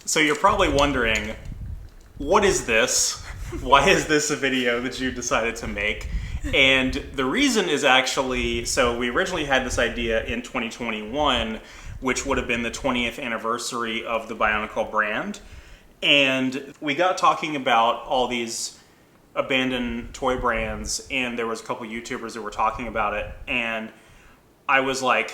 So you're probably wondering, what is this? Why is this a video that you decided to make? And the reason is actually, so we originally had this idea in 2021, which would have been the 20th anniversary of the Bionicle brand. And we got talking about all these abandoned toy brands, and there was a couple YouTubers that were talking about it. And I was like,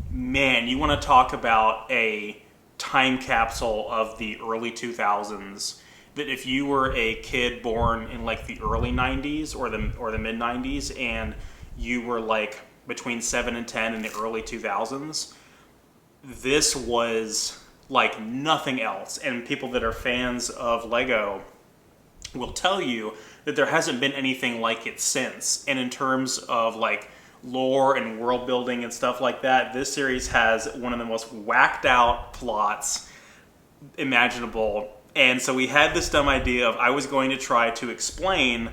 man, you want to talk about a time capsule of the early 2000s, that if you were a kid born in like the early 90s or the mid 90s and you were like between 7 and 10 in the early 2000s, this was like nothing else. And people that are fans of Lego will tell you that there hasn't been anything like it since. And in terms of like lore and world building and stuff like that, this series has one of the most whacked out plots imaginable. And so we had this dumb idea of I was going to try to explain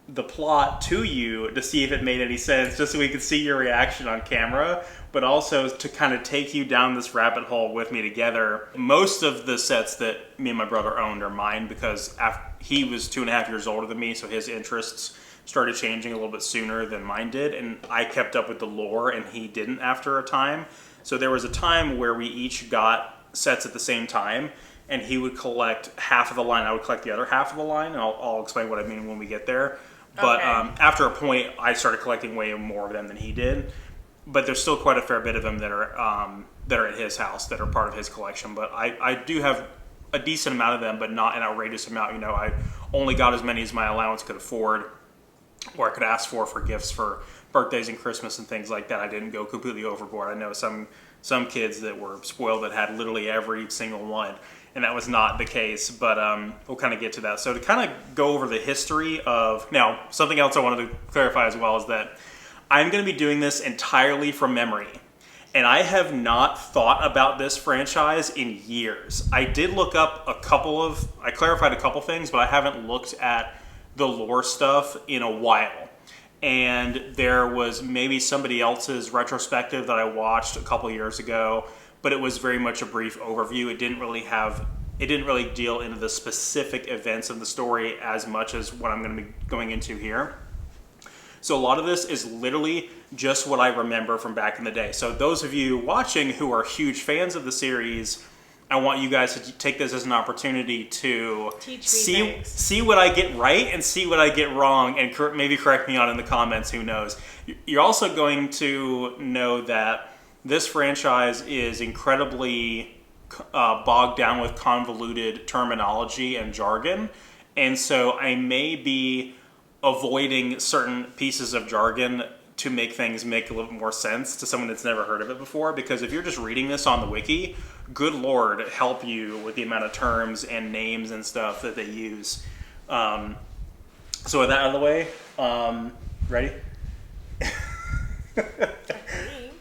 the plot to you to see if it made any sense, just so we could see your reaction on camera, but also to kind of take you down this rabbit hole with me together. Most of the sets that me and my brother owned are mine because he was 2.5 years older than me, so his interests started changing a little bit sooner than mine did, and I kept up with the lore and he didn't after a time. So there was a time where we each got sets at the same time, and he would collect half of the line, I would collect the other half of the line, and I'll explain what I mean when we get there. But Okay. After a point, I started collecting way more of them than he did. But there's still quite a fair bit of them that are at his house, that are part of his collection. But I do have a decent amount of them, but not an outrageous amount. You know, I only got as many as my allowance could afford, or I could ask for gifts for birthdays and Christmas and things like that. I didn't go completely overboard. I know some kids that were spoiled that had literally every single one, and that was not the case, but we'll kind of get to that. So to kind of go over the history of... Now, something else I wanted to clarify as well is that I'm going to be doing this entirely from memory, and I have not thought about this franchise in years. I did look up I clarified a couple things, but I haven't looked at the lore stuff in a while. And there was maybe somebody else's retrospective that I watched a couple years ago, but it was very much a brief overview. It didn't really deal into the specific events of the story as much as what I'm going to be going into here. So a lot of this is literally just what I remember from back in the day. So those of you watching who are huge fans of the series, I want you guys to take this as an opportunity to see what I get right and see what I get wrong, and maybe correct me on in the comments, who knows. You're also going to know that this franchise is incredibly bogged down with convoluted terminology and jargon, and so I may be avoiding certain pieces of jargon to make things make a little bit more sense to someone that's never heard of it before. Because if you're just reading this on the wiki, good lord, help you with the amount of terms and names and stuff that they use. So with that out of the way, ready?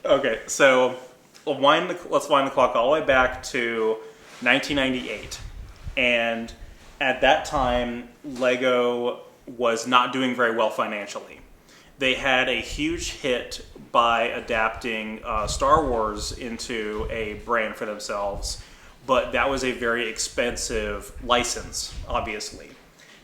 Okay, so let's wind the clock all the way back to 1998. And at that time, Lego was not doing very well financially. They had a huge hit by adapting Star Wars into a brand for themselves, but that was a very expensive license, obviously.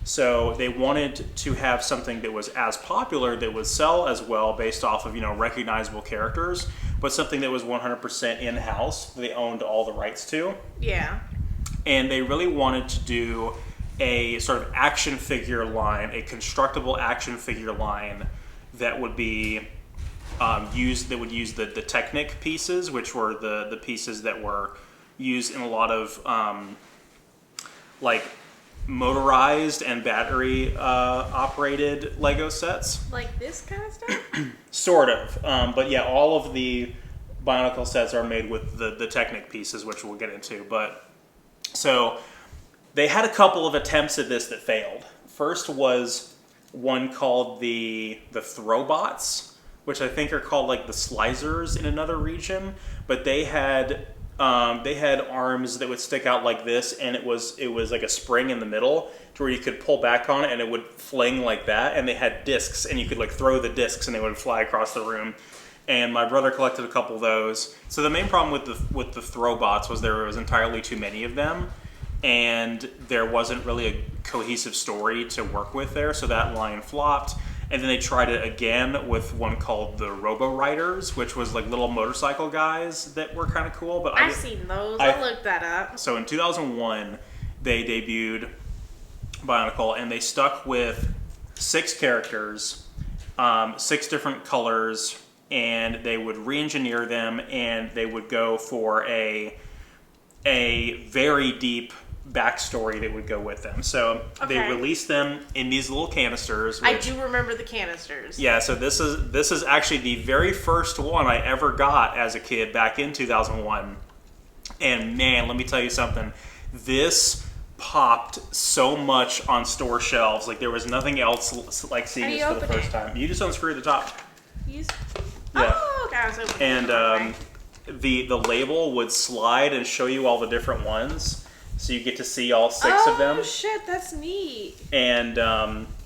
So they wanted to have something that was as popular, that would sell as well based off of, recognizable characters, but something that was 100% in-house, that they owned all the rights to. Yeah. And they really wanted to do a sort of action figure line, a constructible action figure line that would be use the Technic pieces, which were the pieces that were used in a lot of like motorized and battery operated Lego sets. Like this kind of stuff? Sort of. But yeah, all of the Bionicle sets are made with the Technic pieces, which we'll get into. But so they had a couple of attempts at this that failed. First was one called the Throwbots, which I think are called like the Slicers in another region. But they had arms that would stick out like this, and it was like a spring in the middle to where you could pull back on it and it would fling like that. And they had discs, and you could like throw the discs and they would fly across the room. And my brother collected a couple of those. So the main problem with the Throwbots was there was entirely too many of them. and there wasn't really a cohesive story to work with there, so that line flopped. And then they tried it again with one called the Robo Riders, which was like little motorcycle guys that were kind of cool. But I've seen those. I looked that up. So in 2001, they debuted Bionicle, and they stuck with 6 characters, 6 different colors, and they would re-engineer them, and they would go for a very deep backstory that would go with them. So they released them in these little canisters. I do remember the canisters. Yeah, so this is actually the very first one I ever got as a kid back in 2001. And man, let me tell you something. This popped so much on store shelves. Like there was nothing else like seeing this for the first time. You just unscrew the top. Yeah. Oh, okay. I was opening and the label would slide and show you all the different ones. So you get to see all 6 of them. Oh shit, that's neat. And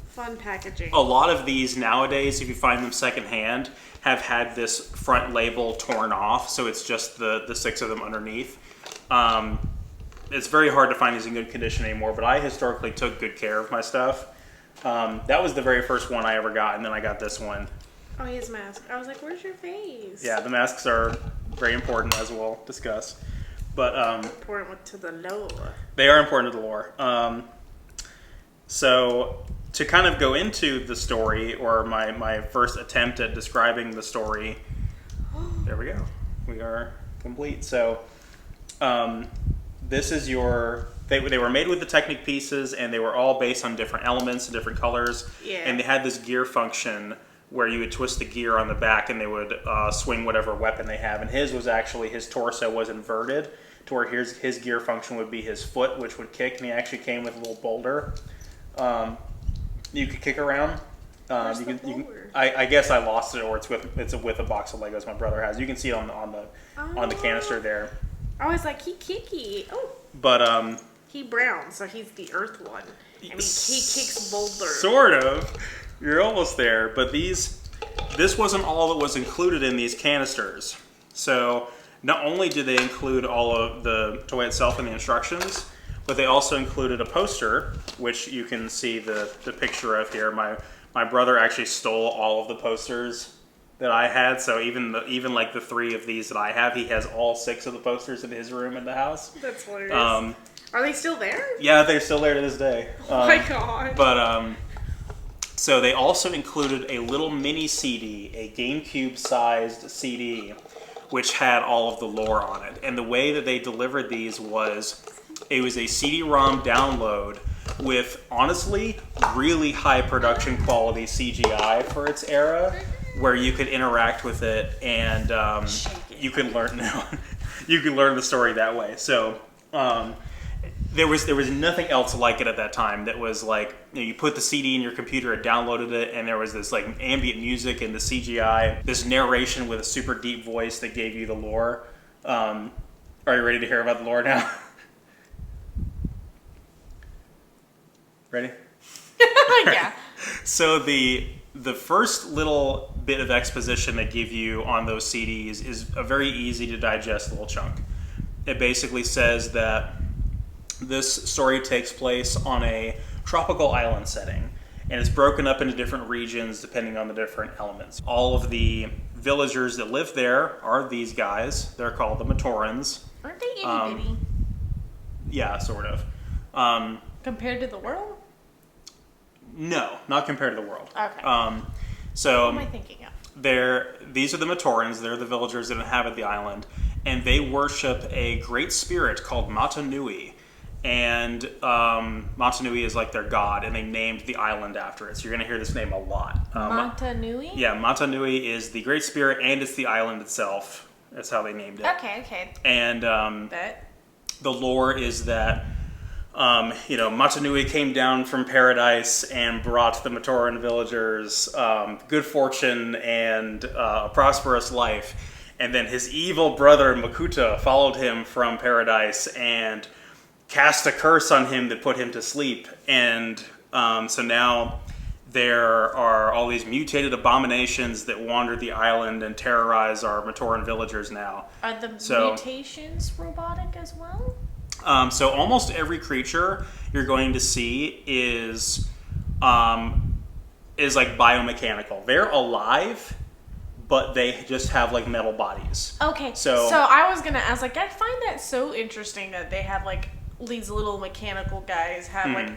fun packaging. A lot of these nowadays, if you find them secondhand, have had this front label torn off, so it's just the 6 of them underneath. It's very hard to find these in good condition anymore, but I historically took good care of my stuff. That was the very first one I ever got, and then I got this one. Oh, his mask. I was like, where's your face? Yeah, the masks are very important, as we'll discuss. But important to the lore. They are important to the lore. So to kind of go into the story, or my first attempt at describing the story, there we go. We are complete. So this is your... They were made with the Technic pieces, and they were all based on different elements and different colors. Yeah. And they had this gear function where you would twist the gear on the back and they would swing whatever weapon they have. And his was actually, his torso was inverted to where his gear function would be his foot, which would kick, and he actually came with a little boulder you could kick around. You can, I guess I lost it, or it's with a box of Legos my brother has. You can see it on the canister there. I was like, he kicky. Oh. But he brown, so he's the earth one. I mean, he kicks boulders. Sort of. You're almost there, but this wasn't all that was included in these canisters. So not only did they include all of the toy itself and the instructions, but they also included a poster, which you can see the picture of here. My brother actually stole all of the posters that I had, so even like the 3 of these that I have, he has all 6 of the posters in his room in the house. That's hilarious. Are they still there? Yeah, they're still there to this day. Oh my god. But so they also included a little mini CD, a GameCube-sized CD, which had all of the lore on it. And the way that they delivered these was, it was a CD-ROM download with, honestly, really high production quality CGI for its era, where you could interact with it and you could learn the story that way. So there was nothing else like it at that time. That was like, you put the CD in your computer, it downloaded it, and there was this like ambient music and the CGI, this narration with a super deep voice that gave you the lore. Are you ready to hear about the lore now? Ready? Yeah. So the first little bit of exposition they give you on those CDs is a very easy to digest little chunk. It basically says that this story takes place on a tropical island setting, and it's broken up into different regions depending on the different elements. All of the villagers that live there are these guys. They're called the Matorans. Aren't they itty bitty? Yeah, sort of. Compared to the world? No, not compared to the world. Okay. So what am I thinking of? These are the Matorans. They're the villagers that inhabit the island, and they worship a great spirit called Matanui. And Matanui is like their god, and they named the island after it. So you're going to hear this name a lot. Matanui? Yeah, Matanui is the great spirit, and it's the island itself. That's how they named it. Okay. And the lore is that Matanui came down from paradise and brought the Matoran villagers good fortune and a prosperous life. And then his evil brother Makuta followed him from paradise and cast a curse on him that put him to sleep. And so now there are all these mutated abominations that wander the island and terrorize our Matoran villagers now. Are the mutations robotic as well? So almost every creature you're going to see is like biomechanical. They're alive, but they just have like metal bodies. Okay. So I was gonna ask, like, I find that so interesting that they have like these little mechanical guys have like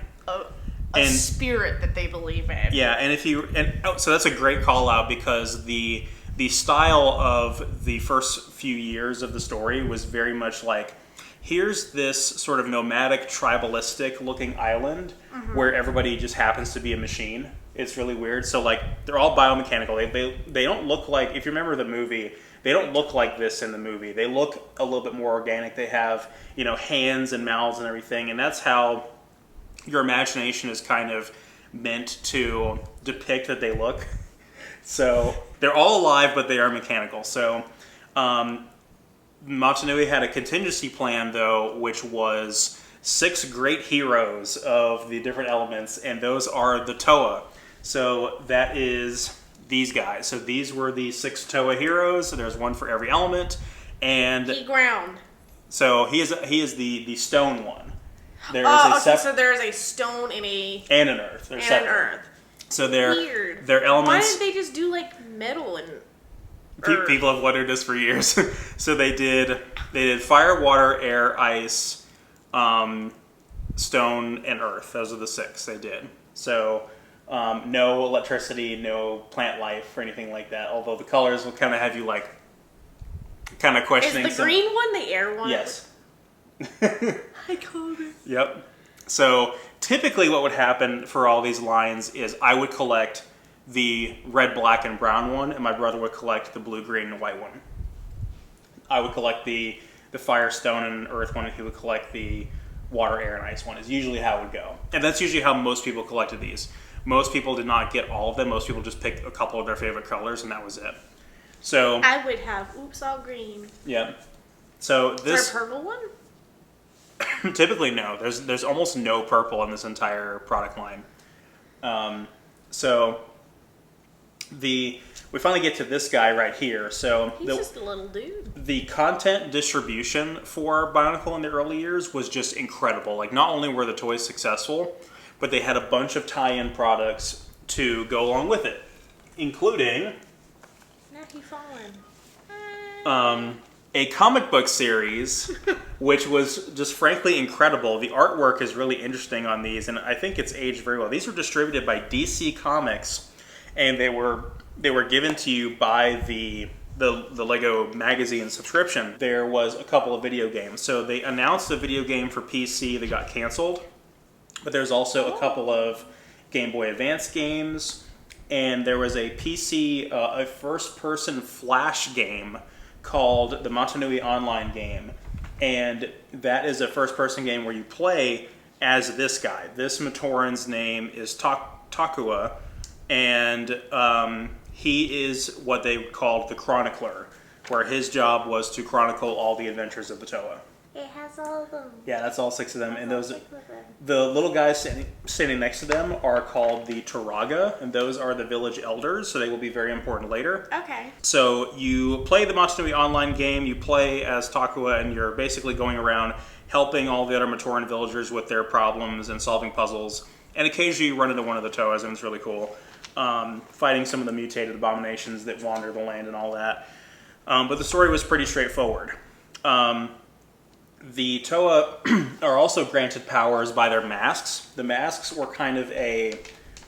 a spirit that they believe in. Yeah, and so that's a great call out, because the style of the first few years of the story was very much like, here's this sort of nomadic, tribalistic looking island where everybody just happens to be a machine. It's really weird. So like, they're all biomechanical. They don't look like, if you remember the movie, they don't look like this in the movie. They look a little bit more organic. They have, hands and mouths and everything, and that's how your imagination is kind of meant to depict that they look. So they're all alive, but they are mechanical. So Motunui had a contingency plan, though, which was 6 great heroes of the different elements, and those are the Toa. So that is these guys. So these were the 6 Toa heroes. So there's one for every element, and He ground. so he is the stone one. There Oh, is okay. So there is a stone and an earth. They're an separate. earth. So Weird. their Why elements. didn't they just do like metal and People have wondered this for years. So they did fire, water, air, ice, stone, and earth. Those are the 6 they did. So no electricity, no plant life or anything like that. Although the colors will kind of have you like kind of questioning. Is the green one the air one? Yes. I called it. Yep. So typically what would happen for all these lines is I would collect the red, black, and brown one, and my brother would collect the blue, green, and white one. I would collect the fire, stone, and earth one, and he would collect the water, air, and ice one, is usually how it would go. And that's usually how most people collected these. Most people did not get all of them. Most people just picked a couple of their favorite colors, and that was it. So I would have, all green. Yeah. So this... Is there a purple one? Typically, no. There's almost no purple in this entire product line. So we finally get to this guy right here. So He's just a little dude. the content distribution for Bionicle in the early years was just incredible. Like, not only were the toys successful, but they had a bunch of tie-in products to go along with it, including Now he fallen. a comic book series, which was just frankly incredible. The artwork is really interesting on these, and I think it's aged very well. These were distributed by DC Comics, and they were given to you by the Lego magazine subscription. There was a couple of video games. So they announced a video game for PC that got canceled, but there's also a couple of Game Boy Advance games, and there was a PC, a first-person Flash game called the Motunui Online game, and that is a first-person game where you play as this guy. This Matoran's name is Takua, and he is what they called the Chronicler, where his job was to chronicle all the adventures of the Toa. It has all of them. Yeah, that's all 6 of them, and the little guys standing next to them are called the Turaga, and those are the village elders, so they will be very important later. Okay. So you play the Motunui Online game, you play as Takua, and you're basically going around helping all the other Matoran villagers with their problems and solving puzzles, and occasionally you run into one of the Toas, and it's really cool. Fighting some of the mutated abominations that wander the land and all that. But the story was pretty straightforward. The Toa are also granted powers by their masks. The masks were kind of a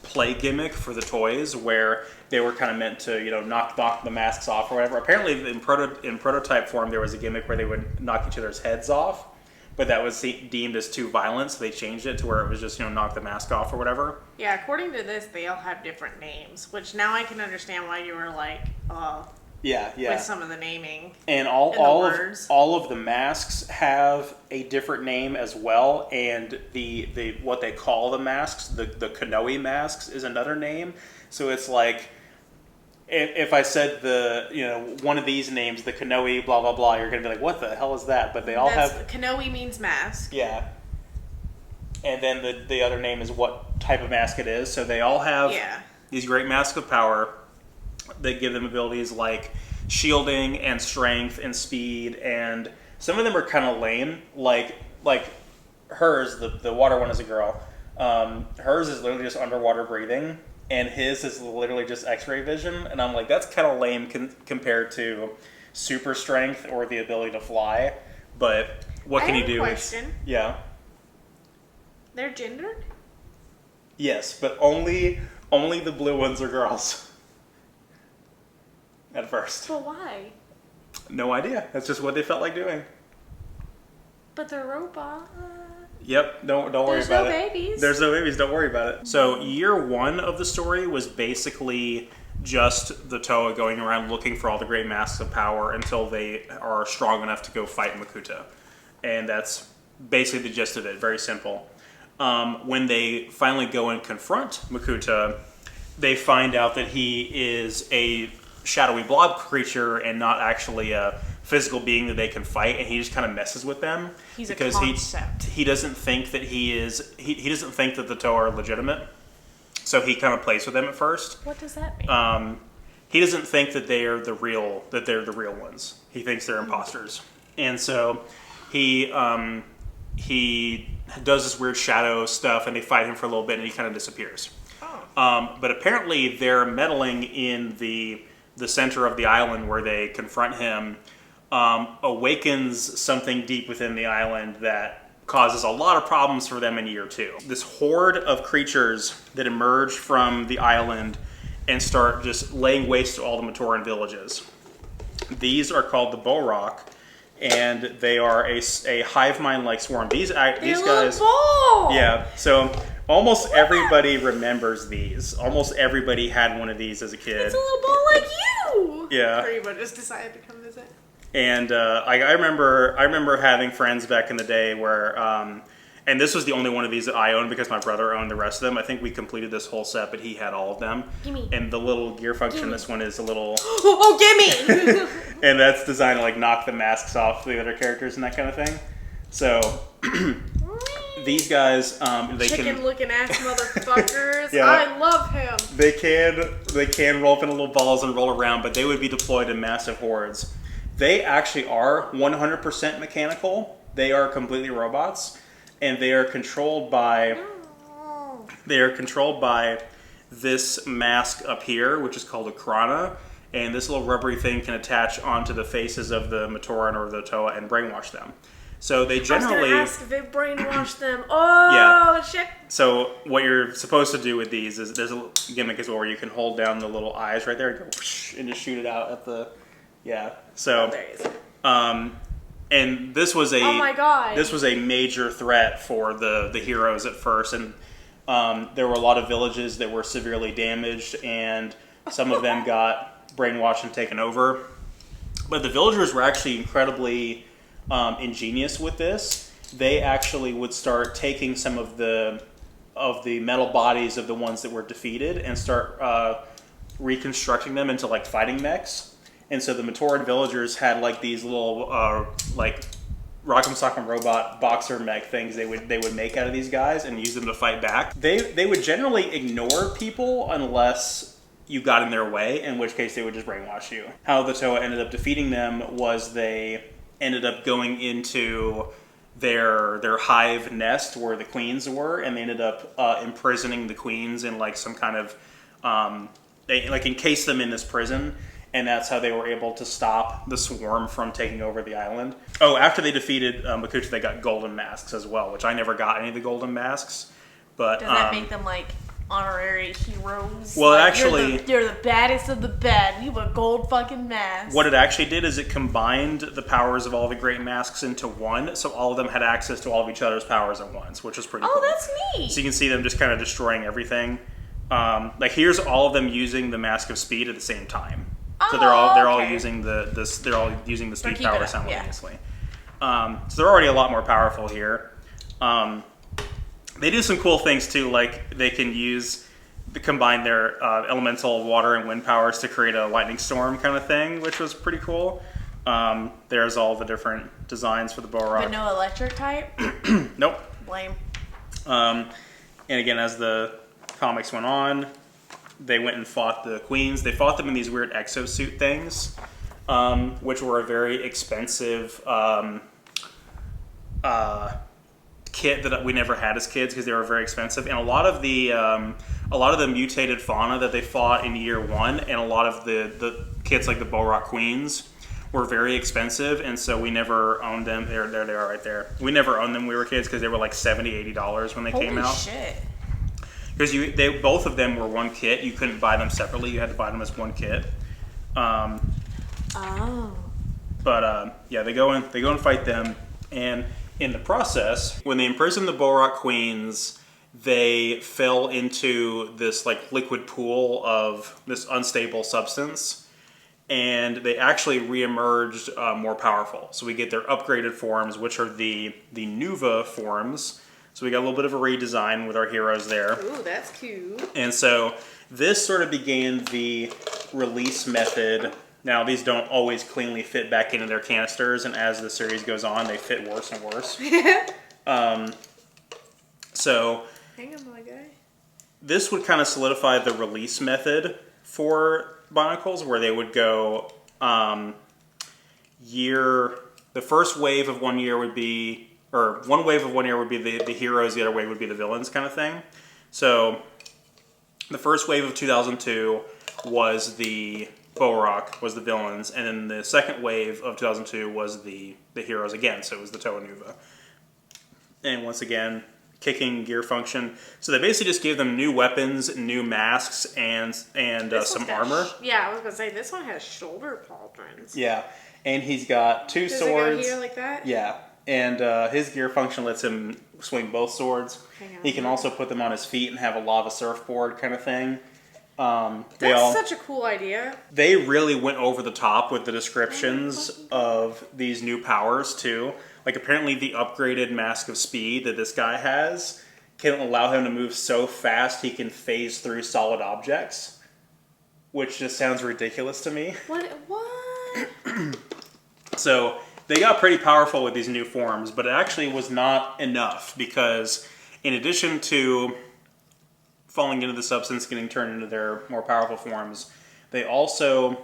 play gimmick for the toys, where they were kind of meant to, knock the masks off or whatever. Apparently, in prototype form, there was a gimmick where they would knock each other's heads off, but that was deemed as too violent, so they changed it to where it was just, knock the mask off or whatever. Yeah, according to this, they all have different names, which now I can understand why you were like, Yeah. with some of the naming. And all of the masks have a different name as well, and the what they call the masks, the Kanoe masks, is another name. So it's like, if I said one of these names, the Kanoe blah blah blah, you're gonna be like, what the hell is that? But they all have Kanoe means mask. Yeah. And then the other name is what type of mask it is. So they all have these great masks of power that give them abilities like shielding and strength and speed, and some of them are kind of lame. Like like hers, the water one is a girl. Hers is literally just underwater breathing, and his is literally just X-ray vision. And I'm like, that's kind of lame compared to super strength or the ability to fly. But what can you do? Question. Yeah. They're gendered? Yes, but only the blue ones are girls. At first. But why? No idea. That's just what they felt like doing. But they're robots. Yep, don't worry There's about no it. babies. There's no babies, don't worry about it. So year one of the story was basically just the Toa going around looking for all the great masks of power until they are strong enough to go fight Makuta. And that's basically the gist of it, very simple. When they finally go and confront Makuta, they find out that he is a shadowy blob creature and not actually a physical being that they can fight, and he just kind of messes with them. He's because a concept. he doesn't think that he doesn't think that the Toa are legitimate, so he kind of plays with them at first. What does that mean? He doesn't think that they're the real ones. He thinks they're imposters, and so he does this weird shadow stuff, and they fight him for a little bit, and he kind of disappears. Oh. But apparently, they're meddling in the center of the island where they confront him. Awakens something deep within the island that causes a lot of problems for them in year two. This horde of creatures that emerge from the island and start just laying waste to all the Matoran villages. These are called the Borok, and they are a hive mind-like swarm. These guys, yeah. So almost everybody remembers these. Almost everybody had one of these as a kid. It's a little ball like you. Yeah. Or you just decided to come visit. And I remember having friends back in the day where, and this was the only one of these that I owned because my brother owned the rest of them. I think we completed this whole set, but he had all of them. Gimme. And the little gear function, Gimme. this one is a little... Oh, gimme! And that's designed to like knock the masks off the other characters and that kind of thing. So these guys, they Chicken-looking ass motherfuckers. Yeah. I love him. They can roll up in little balls and roll around, but they would be deployed in massive hordes. They actually are 100% mechanical. They are completely robots, and they are controlled by this mask up here, which is called a Krana, and this little rubbery thing can attach onto the faces of the Matoran or the Toa and brainwash them. So they generally... I was going to ask if they brainwash them. Oh, yeah. Shit. So what you're supposed to do with these is there's a gimmick as well where you can hold down the little eyes right there and go whoosh, and just shoot it out at the... Yeah. So... Oh, there he is. And this was a... Oh my god. This was a major threat for the heroes at first, and there were a lot of villages that were severely damaged, and some of them got brainwashed and taken over. But the villagers were actually incredibly ingenious with this. They actually would start taking some of the metal bodies of the ones that were defeated and start reconstructing them into like fighting mechs. And so the Matoran villagers had like these little like Rock'em Sock'em Robot boxer mech things they would make out of these guys and use them to fight back. They would generally ignore people unless you got in their way, in which case they would just brainwash you. How the Toa ended up defeating them was they ended up going into their hive nest where the queens were, and they ended up imprisoning the queens in like some kind of they like encased them in this prison. And that's how they were able to stop the swarm from taking over the island. Oh, after they defeated Makuta, they got golden masks as well, which I never got any of the golden masks. But does that make them like honorary heroes? Well, like, actually, you're the baddest of the bad. You have a gold fucking mask. What it actually did is it combined the powers of all the great masks into one, so all of them had access to all of each other's powers at once, which was pretty cool. Oh, that's neat. So you can see them just kind of destroying everything. Like here's all of them using the Mask of Speed at the same time. So they're all using the speed power simultaneously. Yeah. So they're already a lot more powerful here. They do some cool things too, like they can combine their elemental water and wind powers to create a lightning storm kind of thing, which was pretty cool. There's all the different designs for the Borok. But no electric type? Nope. Lame. And again, as the comics went on, they went and fought the queens. They fought them in these weird exosuit things, which were a very expensive kit that we never had as kids because they were very expensive, and a lot of the mutated fauna that they fought in year 1, and a lot of the kits like the Borak Queens were very expensive, and so we never owned them. There they are right there. We never owned them when we were kids because they were like $70-$80 when they came out. Holy shit. Because both of them were one kit. You couldn't buy them separately. You had to buy them as one kit. But yeah, they go and fight them, and in the process, when they imprisoned the Borak Queens, they fell into this like liquid pool of this unstable substance, and they actually re-emerged more powerful. So we get their upgraded forms, which are the Nuva forms. So we got a little bit of a redesign with our heroes there. Ooh, that's cute. And so this sort of began the release method. Now, these don't always cleanly fit back into their canisters, and as the series goes on, they fit worse and worse. So hang on, my guy. This would kind of solidify the release method for Bionicles, where they would go the first wave of 1 year would be, or one wave of 1 year would be the heroes, the other wave would be the villains kind of thing. So the first wave of 2002 was the Borak, was the villains, and then the second wave of 2002 was the heroes again, so it was the Toa Nuva. And once again, kicking gear function. So they basically just gave them new weapons, new masks, and some armor. Yeah, I was going to say, this one has shoulder pauldrons. Yeah, and he's got two swords. Does it go here like that? Yeah, and his gear function lets him swing both swords. He can also put them on his feet and have a lava surfboard kind of thing. That's such a cool idea. They really went over the top with the descriptions of these new powers too. Like apparently the upgraded Mask of Speed that this guy has can allow him to move so fast he can phase through solid objects, which just sounds ridiculous to me. What? So they got pretty powerful with these new forms, but it actually was not enough because in addition to falling into the substance, getting turned into their more powerful forms, they also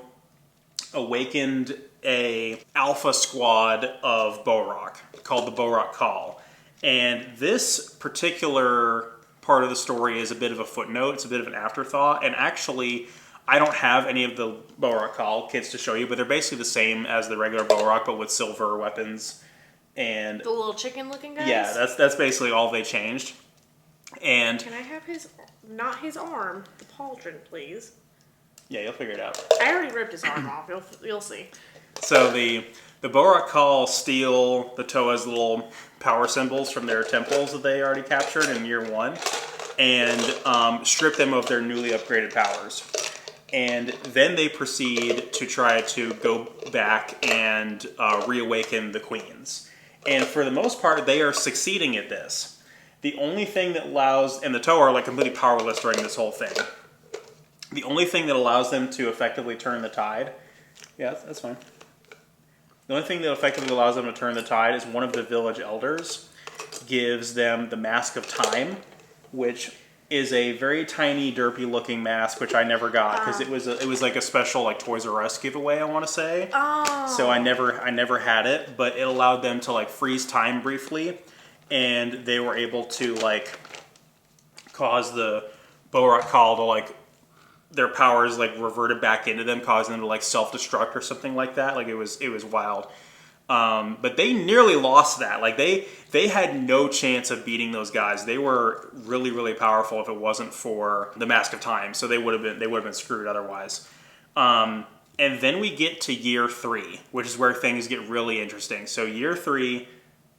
awakened a alpha squad of Borak called the Borak Call. And this particular part of the story is a bit of a footnote. It's a bit of an afterthought. And actually, I don't have any of the Borak Call kits to show you, but they're basically the same as the regular Borak, but with silver weapons. And the little chicken-looking guys? Yeah, that's basically all they changed. And can I have not his arm, the pauldron, please? Yeah, you'll figure it out. I already ripped his arm off. You'll see. So the Borak Call steal the Toa's little power symbols from their temples that they already captured in year 1, and strip them of their newly upgraded powers. And then they proceed to try to go back and reawaken the queens. And for the most part, they are succeeding at this. The only thing that allows, and the Toa are like completely powerless during this whole thing. The only thing that allows them to effectively turn the tide, yeah, that's fine. The only thing that effectively allows them to turn the tide is one of the village elders gives them the Mask of Time, which is a very tiny, derpy looking mask, which I never got because it was like a special like Toys R Us giveaway, I want to say. Oh. So I never had it, but it allowed them to like freeze time briefly, and they were able to like cause the Borak Call to like their powers like reverted back into them, causing them to like self-destruct or something like that. Like it was wild. But they nearly lost that. Like they had no chance of beating those guys. They were really, really powerful if it wasn't for the Mask of Time. So they would have been screwed otherwise. And then we get to year 3, which is where things get really interesting. So year 3.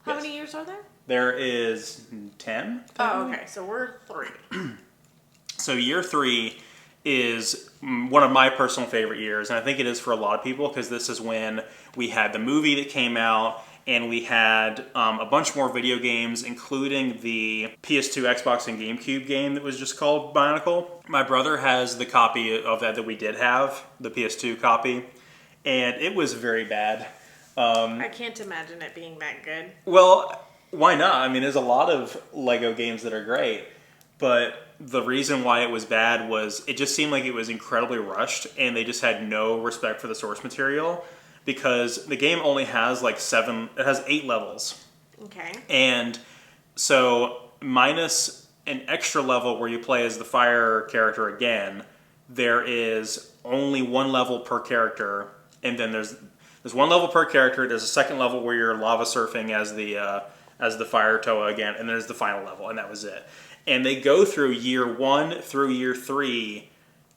How many years are there? There is 10. Oh, okay. So we're 3. So year 3 is one of my personal favorite years, and I think it is for a lot of people because this is when we had the movie that came out, and we had a bunch more video games, including the PS2, Xbox, and GameCube game that was just called Bionicle. My brother has the copy of that we did have, the PS2 copy, and it was very bad. I can't imagine it being that good. Well, why not? I mean, there's a lot of Lego games that are great, but the reason why it was bad was it just seemed like it was incredibly rushed, and they just had no respect for the source material because the game only has like 8 levels. Okay. And So minus an extra level where you play as the fire character again, there is only one level per character, and then there's one level per character. There's a second level where you're lava surfing as the fire Toa again, and there's the final level, and that was it. And they go through year 1 through year 3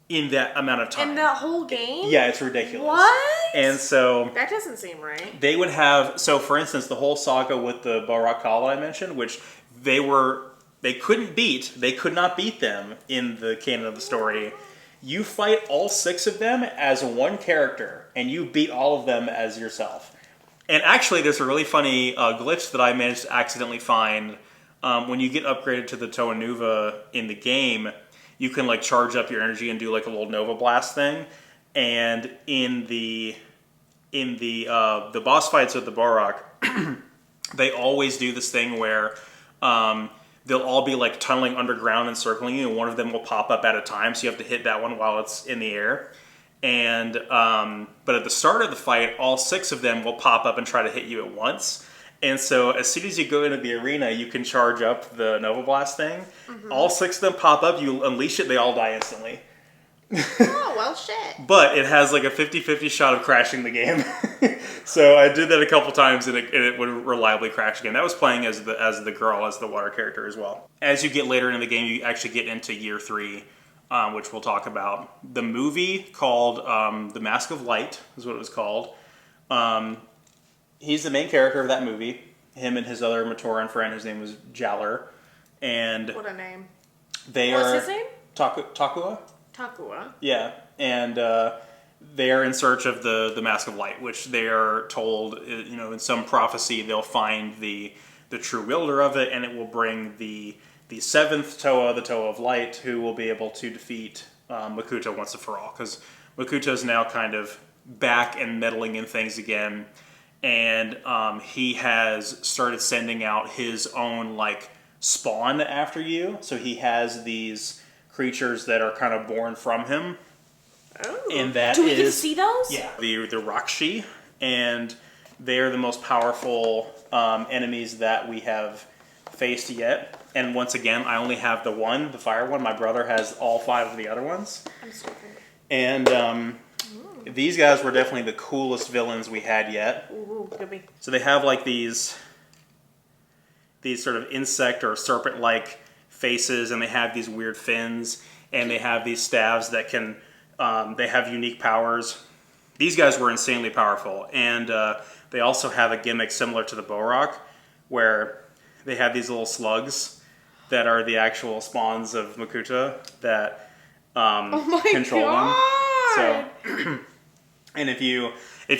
in that amount of time. In that whole game? Yeah, it's ridiculous. What? And so that doesn't seem right. They would have, so for instance, the whole saga with the Borak Kala I mentioned, which they could not beat them in the canon of the story. You fight all 6 of them as one character, and you beat all of them as yourself. And actually, there's a really funny glitch that I managed to accidentally find. When you get upgraded to the Toa Nuva in the game, you can like charge up your energy and do like a little Nova Blast thing. And in the boss fights with the Borak, they always do this thing where they'll all be like tunneling underground and circling you, and one of them will pop up at a time, so you have to hit that one while it's in the air. And but at the start of the fight, all 6 of them will pop up and try to hit you at once. And so as soon as you go into the arena, you can charge up the Nova Blast thing. Mm-hmm. All 6 of them pop up, you unleash it, they all die instantly. Oh, well, shit. But it has like a 50-50 shot of crashing the game. So I did that a couple times, and it would reliably crash again. That was playing as the girl, as the water character as well. As you get later in the game, you actually get into year 3, which we'll talk about. The movie called The Mask of Light is what it was called. He's the main character of that movie. Him and his other Matoran friend, whose name was Jaller. And what a name. What's his name? Takua? Takua. Yeah, and they are in search of the Mask of Light, which they are told, in some prophecy, they'll find the true wielder of it, and it will bring the 7th Toa, the Toa of Light, who will be able to defeat Makuta once and for all, because Makuta is now kind of back and meddling in things again, and he has started sending out his own like spawn after you. So he has these creatures that are kind of born from him. Oh. And that do we get to see those? Yeah, the Rakshi, and they are the most powerful enemies that we have faced yet. And once again, I only have the fire one. My brother has all 5 of the other ones. I'm stupid. And these guys were definitely the coolest villains we had yet. Ooh, could be. So they have like these sort of insect or serpent-like faces, and they have these weird fins, and they have these staves that can, they have unique powers. These guys were insanely powerful, and they also have a gimmick similar to the Borak, where they have these little slugs that are the actual spawns of Makuta that control them. So, and if you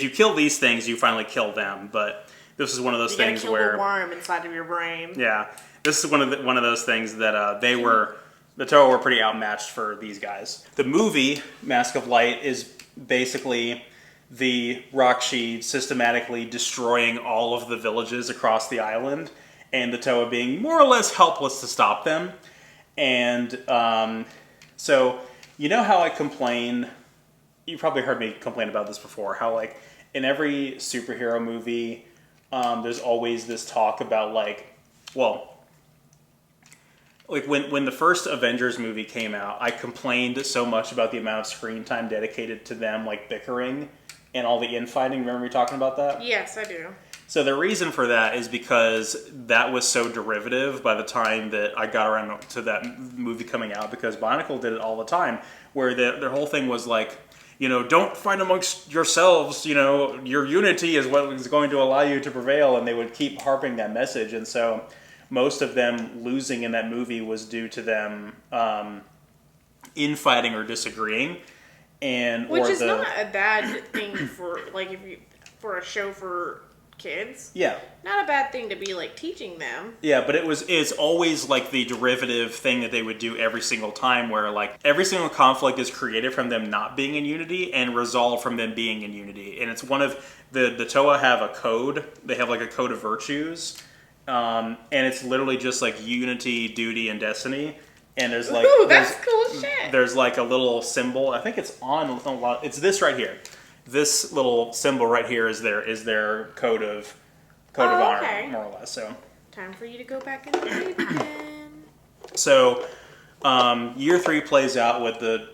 kill these things, you finally kill them. But this is one of those things where the worm inside of your brain. Yeah, this is one of those things that the Toa were pretty outmatched for these guys. The movie Mask of Light is basically the Rakshi systematically destroying all of the villages across the island, and the Toa being more or less helpless to stop them. And so, you know how I complain, you probably heard me complain about this before, how like in every superhero movie, there's always this talk about like when the first Avengers movie came out, I complained so much about the amount of screen time dedicated to them like bickering and all the infighting. Remember me talking about that? Yes, I do. So the reason for that is because that was so derivative by the time that I got around to that movie coming out, because Bionicle did it all the time, where their whole thing was like, don't fight amongst yourselves, your unity is what is going to allow you to prevail, and they would keep harping that message. And so most of them losing in that movie was due to them infighting or disagreeing. Which is not a bad thing for for a show for kids. Yeah. Not a bad thing to be like teaching them. Yeah, but it's always like the derivative thing that they would do every single time, where like every single conflict is created from them not being in unity and resolved from them being in unity. And it's one of the Toa have a code. They have like a code of virtues. And it's literally just like unity, duty, and destiny. And there's like, ooh, that's cool as shit. There's like a little symbol. I think it's on a lot. It's this right here. This little symbol right here is their code of honor, okay. more or less. So Time for you to go back in the cave again. So, year 3 plays out with the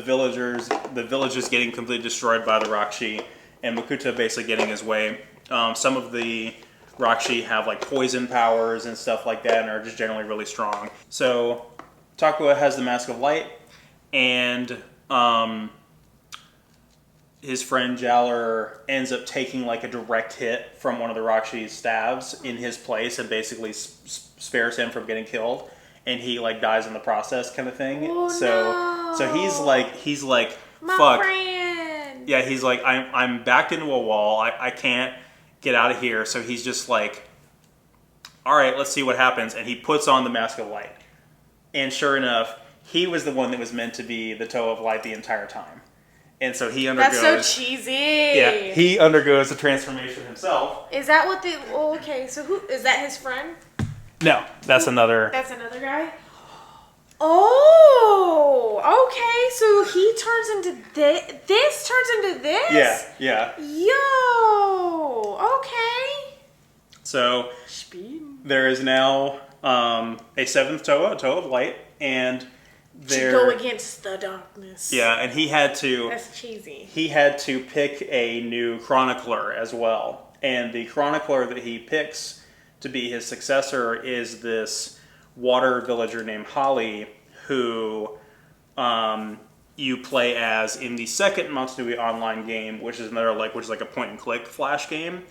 villagers getting completely destroyed by the Rakshi, and Makuta basically getting his way. Some of the Rakshi have like poison powers and stuff like that, and are just generally really strong. So, Takua has the Mask of Light, and his friend Jaller ends up taking like a direct hit from one of the Rakshi's staves in his place, and basically spares him from getting killed, and he like dies in the process, kind of thing. Oh, so he's like my fuck. friend. Yeah, he's like I'm backed into a wall. I can't get out of here. So he's just like, all right, let's see what happens, and he puts on the Mask of Light, and sure enough, he was the one that was meant to be the Toe of Light the entire time. And so he undergoes... That's so cheesy. Yeah, he undergoes the transformation himself. Is that what the... Oh, okay, so who... Is that his friend? No, that's another... That's another guy? Oh, okay, so he turns into this? This turns into this? Yeah. Yo, okay. So, Speed. there is now a 7th Toa, a Toe of Light, and... To go against the darkness. Yeah, and he had to... That's cheesy. He had to pick a new chronicler as well. And the chronicler that he picks to be his successor is this water villager named Holly, who you play as in the second Montanui online game, which is like a point-and-click flash game,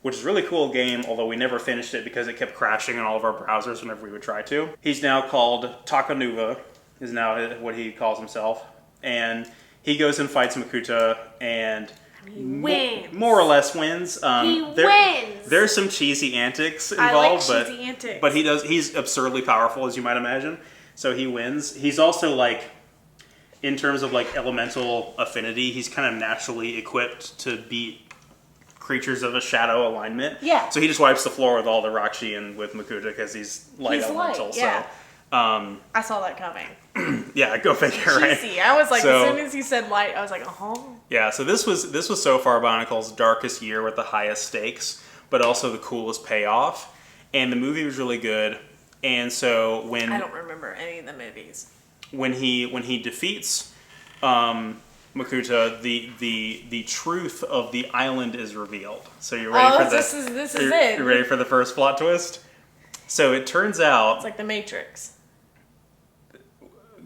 which is a really cool game, although we never finished it because it kept crashing in all of our browsers whenever we would try to. He's now called Takanuva, is now what he calls himself, and he goes and fights Makuta, and he wins. More or less wins. He wins. There's some cheesy antics involved, I like cheesy antics. But he's absurdly powerful, as you might imagine. So he wins. He's also like, in terms of like elemental affinity, he's kind of naturally equipped to beat creatures of a shadow alignment. Yeah. So he just wipes the floor with all the Rakshi and with Makuta because he's light elemental. Light, yeah. So. I saw that coming. Yeah, go figure, right? Cheesy. I was like, as soon as he said light, I was like, Yeah, so this was so far Bionicle's darkest year with the highest stakes, but also the coolest payoff. And the movie was really good. And so when I don't remember any of the movies. When he defeats Makuta, the truth of the island is revealed. So you're ready for this is it. You're ready for the first plot twist? So it turns out it's like the Matrix.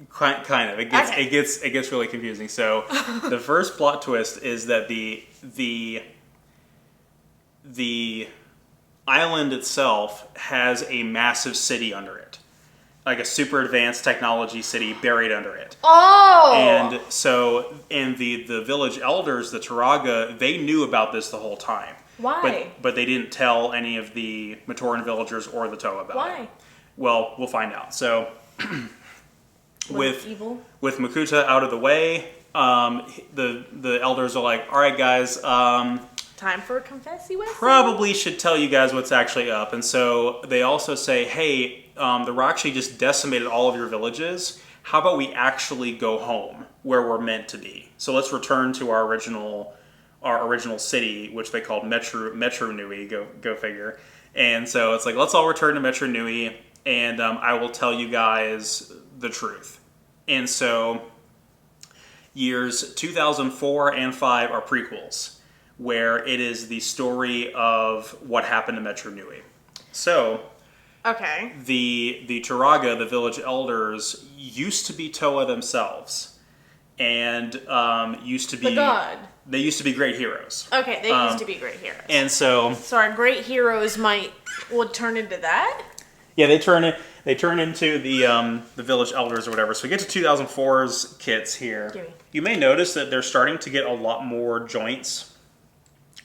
Kind of. It gets really confusing. So the first plot twist is that the island itself has a massive city under it. Like a super advanced technology city buried under it. Oh! And so the village elders, the Turaga, they knew about this the whole time. Why? But they didn't tell any of the Matoran villagers or the Toa about it. Why? Well, we'll find out. So with Makuta out of the way, the elders are like, all right, guys, time for a confessy Wesley? Probably should tell you guys what's actually up. And so they also say, hey, the Rakshi just decimated all of your villages. How about we actually go home where we're meant to be? So let's return to our original city, which they called Metro Nui. Go figure. And so it's like, let's all return to Metro Nui, and I will tell you guys the truth. And so years 2004 and 5 are prequels, where it is the story of what happened to Metro Nui. So, okay, the Turaga, the village elders, used to be Toa themselves, and used to be the god. They used to be great heroes. Okay, they used to be great heroes. And so our great heroes would turn into that? Yeah, they turn into the village elders or whatever. So we get to 2004's kits here. You may notice that they're starting to get a lot more joints.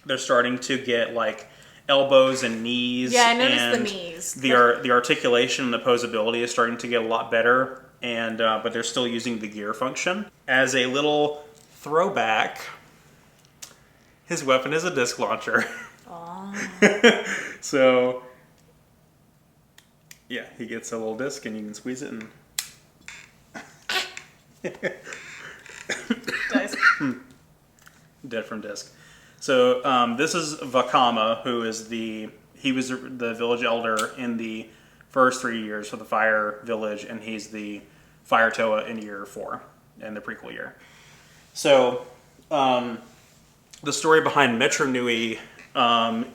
They're starting to get like elbows and knees. Yeah, I noticed the knees. The articulation and the posability is starting to get a lot better, and but they're still using the gear function. As a little throwback, his weapon is a disc launcher. Oh. So, yeah, he gets a little disc and you can squeeze it and... Dice. Dead from disc. So, this is Vakama, who is he was the village elder in the first 3 years for the Fire Village, and he's the Fire Toa in year 4 in the prequel year. So, the story behind Metro Nui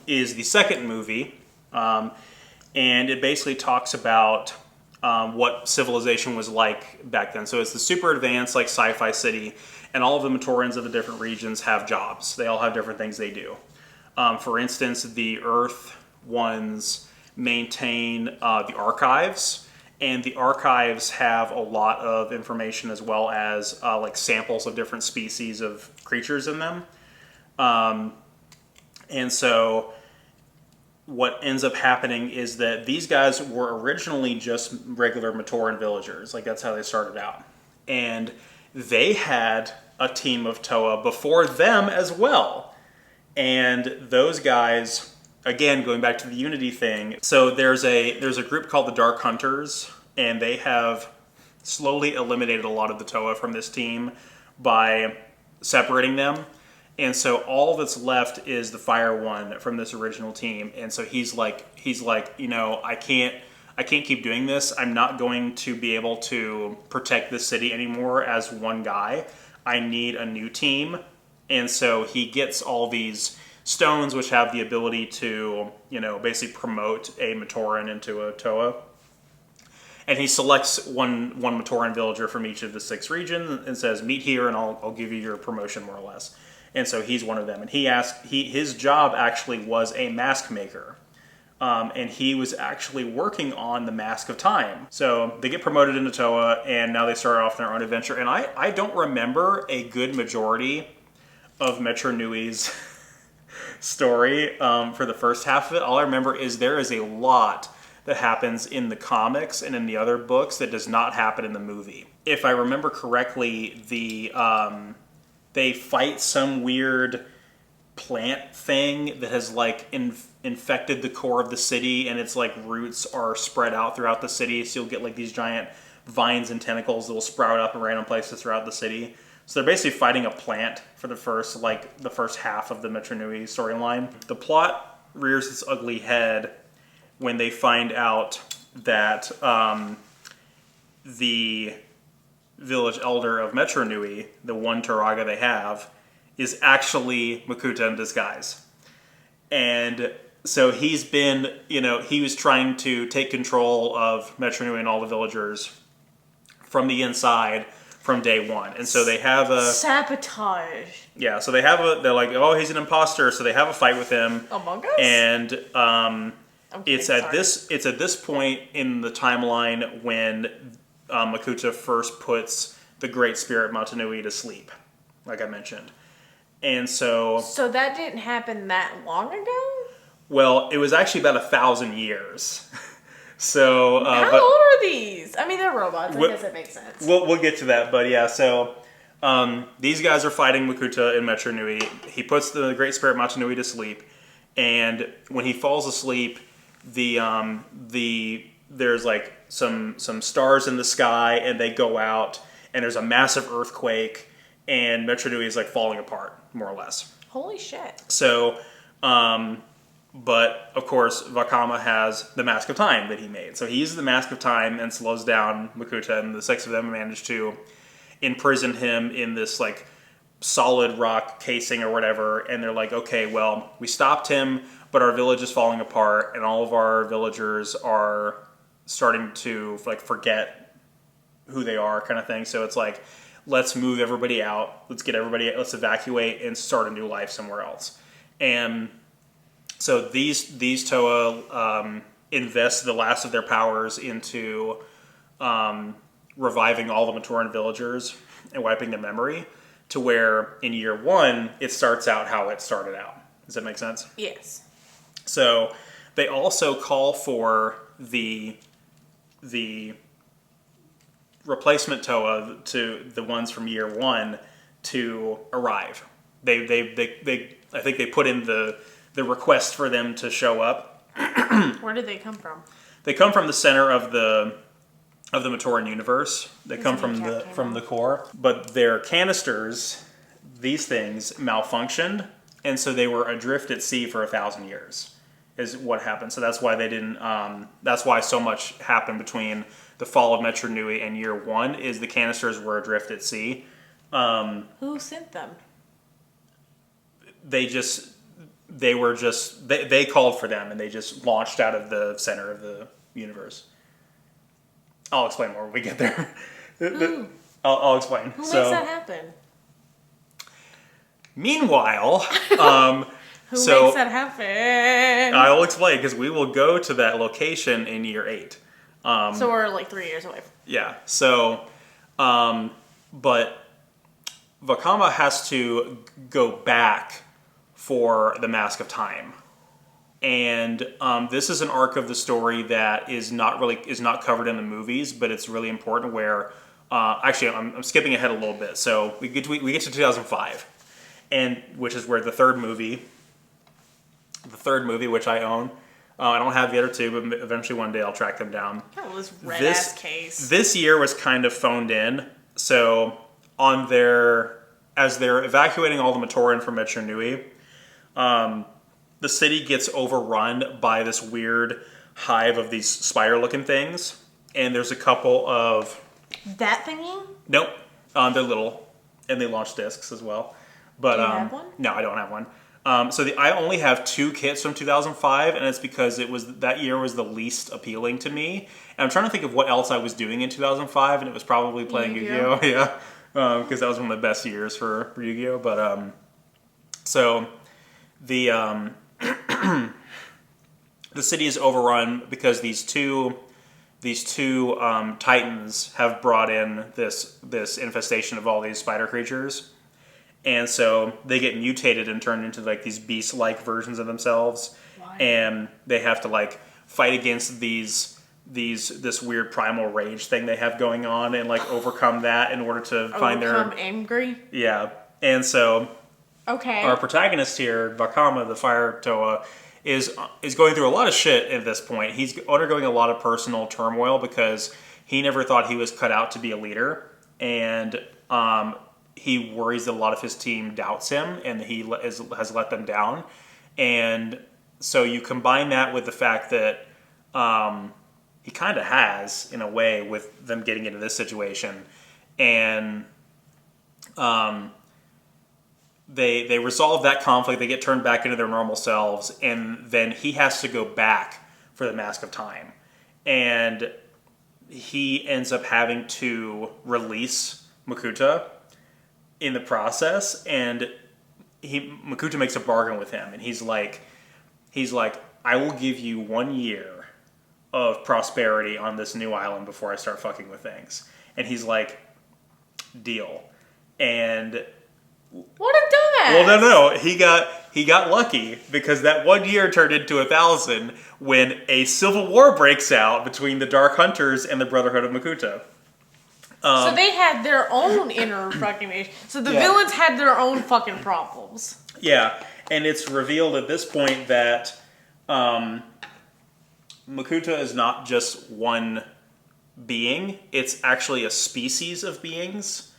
is the second movie, and it basically talks about what civilization was like back then. So it's the super advanced, like, sci-fi city, and all of the Matorians of the different regions have jobs. They all have different things they do. For instance, the Earth ones maintain the archives, and the archives have a lot of information as well as like samples of different species of creatures in them. And so what ends up happening is that these guys were originally just regular Matoran villagers. Like, that's how they started out. And they had a team of Toa before them as well. And those guys, again, going back to the Unity thing, so there's a group called the Dark Hunters, and they have slowly eliminated a lot of the Toa from this team by separating them. And so all that's left is the Fire One from this original team. And so he's like, you know, I can't keep doing this. I'm not going to be able to protect this city anymore as one guy. I need a new team. And so he gets all these stones which have the ability to, you know, basically promote a Matoran into a Toa. And he selects one Matoran villager from each of the 6 regions and says, meet here and I'll give you your promotion, more or less. And so he's one of them. And his job actually was a mask maker. And he was actually working on the Mask of Time. So they get promoted into Toa, and now they start off their own adventure. And I don't remember a good majority of Metro Nui's story for the first half of it. All I remember is there is a lot that happens in the comics and in the other books that does not happen in the movie. If I remember correctly, they fight some weird plant thing that has like infected the core of the city, and its like roots are spread out throughout the city, so you'll get like these giant vines and tentacles that will sprout up in random places throughout the city. So they're basically fighting a plant for the first half of the Metro Nui storyline. The plot rears its ugly head when they find out that the village elder of Metro Nui, the one Turaga they have, is actually Makuta in disguise. And so he's been, you know, he was trying to take control of Metro Nui and all the villagers from the inside from day one. And so they have a... Sabotage. Yeah, so they're like, oh, he's an imposter, so they have a fight with him. Among Us? And it's at this point in the timeline when Makuta first puts the Great Spirit Motunui to sleep, like I mentioned. And so... So that didn't happen that long ago? Well, it was actually about 1,000 years. So... How old are these? I mean, they're robots. I guess that makes sense. We'll get to that, but yeah, so... these guys are fighting Makuta in Metro Nui. He puts the Great Spirit Motunui to sleep, and when he falls asleep, there's like some stars in the sky, and they go out, and there's a massive earthquake, and Metro Nui is like falling apart, more or less. Holy shit. So, but of course, Vakama has the Mask of Time that he made. So he uses the Mask of Time and slows down Makuta, and the 6 of them manage to imprison him in this like solid rock casing or whatever. And they're like, okay, well, we stopped him, but our village is falling apart, and all of our villagers are starting to like forget who they are, kind of thing. So it's like, let's move everybody out. Let's evacuate and start a new life somewhere else. And so these Toa invest the last of their powers into reviving all the Matoran villagers and wiping their memory, to where in year 1 it starts out how it started out. Does that make sense? Yes. So they also call for the replacement Toa, to the ones from year 1, to arrive. I think they put in the request for them to show up. Where did they come from? They come from the center of the Matoran universe. They come from the core, but their canisters, these things, malfunctioned, and so they were adrift at sea for 1,000 years. is what happened. So that's why they didn't. That's why so much happened between the fall of Metro Nui and year 1. Is the canisters were adrift at sea. Who sent them? They called for them and they just launched out of the center of the universe. I'll explain more when we get there. Who? I'll explain. Who makes that happen? Meanwhile, Who makes that happen? I'll explain because we will go to that location in year 8. So we're like 3 years away. Yeah. So, but Vakama has to go back for the Mask of Time. And this is an arc of the story that is not covered in the movies, but it's really important. Where actually, I'm skipping ahead a little bit. So we get to 2005, and which is where the third movie, which I own. I don't have the other two, but eventually one day I'll track them down. Oh, this red ass case. This year was kind of phoned in. So as they're evacuating all the Matoran from Metro Nui, the city gets overrun by this weird hive of these spider-looking things, and there's a couple of... That thingy? Nope. They're little, and they launch discs as well. But, do you have one? No, I don't have one. I only have 2 kits from 2005, and it's because that year was the least appealing to me. And I'm trying to think of what else I was doing in 2005, and it was probably playing Yu-Gi-Oh! Yeah, because that was one of the best years for Yu-Gi-Oh! But so the the city is overrun because these two titans have brought in this infestation of all these spider creatures. And so they get mutated and turned into like these beast-like versions of themselves. Why? And they have to like fight against this weird primal rage thing they have going on and like overcome that in order to find their... Overcome angry? Yeah. And so okay. Our protagonist here, Vakama, the Fire Toa, is going through a lot of shit at this point. He's undergoing a lot of personal turmoil because he never thought he was cut out to be a leader. And he worries that a lot of his team doubts him and he has let them down. And so you combine that with the fact that he kind of has, in a way, with them getting into this situation. And they resolve that conflict. They get turned back into their normal selves. And then he has to go back for the Mask of Time. And he ends up having to release Makuta in the process, and Makuta makes a bargain with him, and he's like, I will give you 1 year of prosperity on this new island before I start fucking with things. And he's like, deal. And what a dumbass! Well, no, he got lucky because that 1 year turned into 1,000 when a civil war breaks out between the Dark Hunters and the Brotherhood of Makuta. So they had their own inner fucking issue. So the villains had their own fucking problems. Yeah, and it's revealed at this point that Makuta is not just one being. It's actually a species of beings,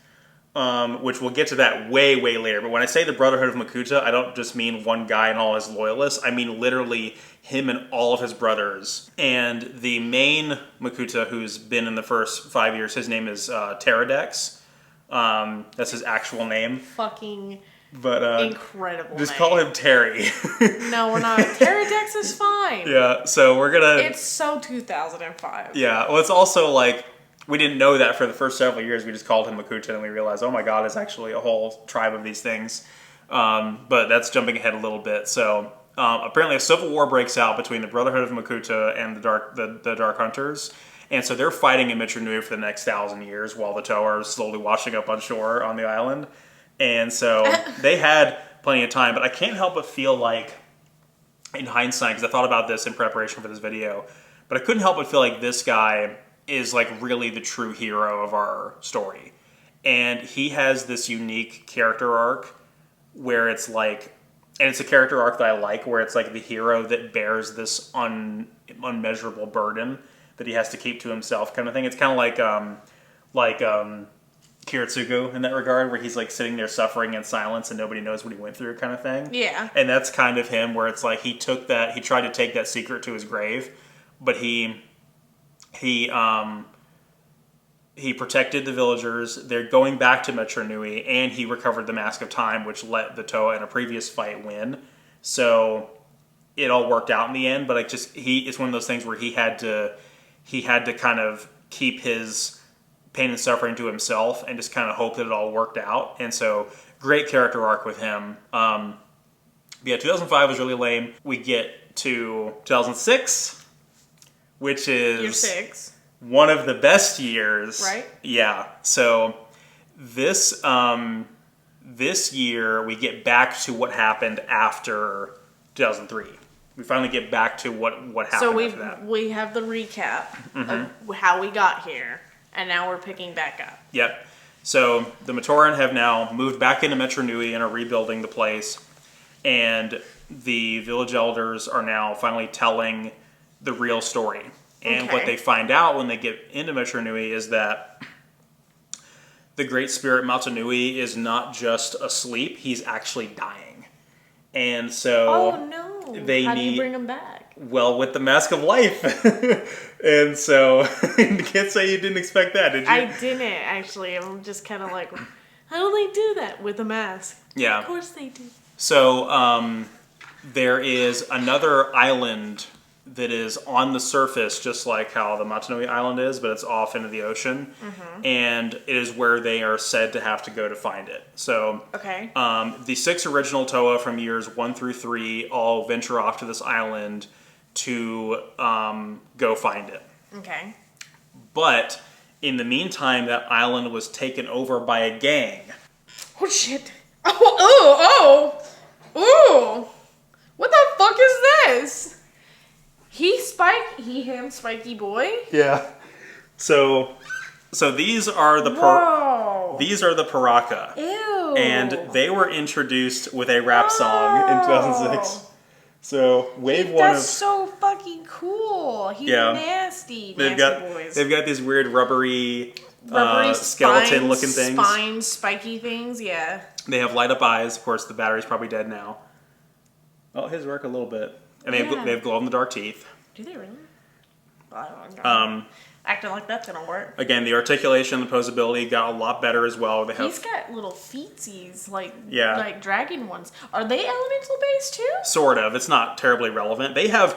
which we'll get to that way, way later. But when I say the Brotherhood of Makuta, I don't just mean one guy and all his loyalists. I mean literally him and all of his brothers. And the main Makuta, who's been in the first 5 years, his name is Pterodex. That's his actual name. Fucking incredible just name. call him Terry. No, we're not. Pterodex is fine. Yeah, so we're gonna... It's so 2005. Yeah, well, it's also like... We didn't know that for the first several years. We just called him Makuta, and we realized, oh my god, it's actually a whole tribe of these things. But that's jumping ahead a little bit. So apparently a civil war breaks out between the Brotherhood of Makuta and the Dark Hunters. And so they're fighting in Metro Nui for the next 1,000 years while the Toa are slowly washing up on shore on the island. And so they had plenty of time. But I can't help but feel like, in hindsight, because I thought about this in preparation for this video, but I couldn't help but feel like this guy is like really the true hero of our story. And he has this unique character arc where it's like, and it's a character arc that I like, where it's like the hero that bears this unmeasurable burden that he has to keep to himself kind of thing. It's kind of like Kiritsugu in that regard, where he's like sitting there suffering in silence and nobody knows what he went through, kind of thing. Yeah. And that's kind of him, where it's like he tried to take that secret to his grave, but he protected the villagers. They're going back to Metro Nui, and he recovered the Mask of Time, which let the Toa in a previous fight win. So it all worked out in the end. But it's one of those things where he had to kind of keep his pain and suffering to himself and just kind of hope that it all worked out. And so great character arc with him. Yeah, 2005 was really lame. We get to 2006, which is Year 6. One of the best years. Right? Yeah. So this year we get back to what happened after 2003. We finally get back to what happened after that. We have the recap of how we got here, and now we're picking back up. Yep. So the Matoran have now moved back into Metro Nui and are rebuilding the place, and the village elders are now finally telling the real story. And what they find out when they get into Metro Nui is that the Great Spirit Matanui is not just asleep, he's actually dying. And so oh no! How do you bring him back? Well, with the Mask of Life. And so you can't say you didn't expect that, did you? I didn't, actually. I'm just kind of like, how do they do that with a mask? Yeah. Of course they do. So there is another island that is on the surface, just like how the Matanui Island is, but it's off into the ocean. And it is where they are said to have to go to find it. So the 6 original Toa from years 1 through 3 all venture off to this island to go find it. Okay. But in the meantime, that island was taken over by a gang. Oh shit! Oh! What the fuck is this? Him, Spiky Boy. Yeah. So these are the Paraka. Ew. And they were introduced with a rap song in 2006. So wave one That's so fucking cool. He's nasty boys. They've got these weird rubbery skeleton looking things. Spine spiky things, yeah. They have light up eyes. Of course, the battery's probably dead now. Oh, his work a little bit. And they have glow in the dark teeth. Do they really? I don't know. Acting like that's gonna work. Again, the articulation, the posability got a lot better as well. He's got little feetsies, like dragon ones. Are they elemental based too? Sort of. It's not terribly relevant. They have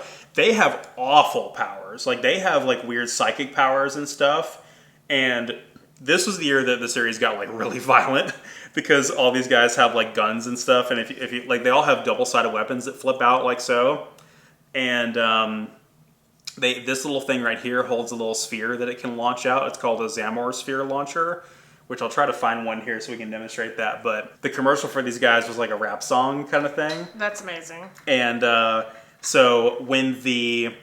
awful powers. Like they have like weird psychic powers and stuff. And this was the year that the series got like really violent because all these guys have like guns and stuff. And if you like, they all have double-sided weapons that flip out like so. And this little thing right here holds a little sphere that it can launch out. It's called a Zamor sphere launcher, which I'll try to find one here so we can demonstrate that. But the commercial for these guys was like a rap song kind of thing. That's amazing. And so when the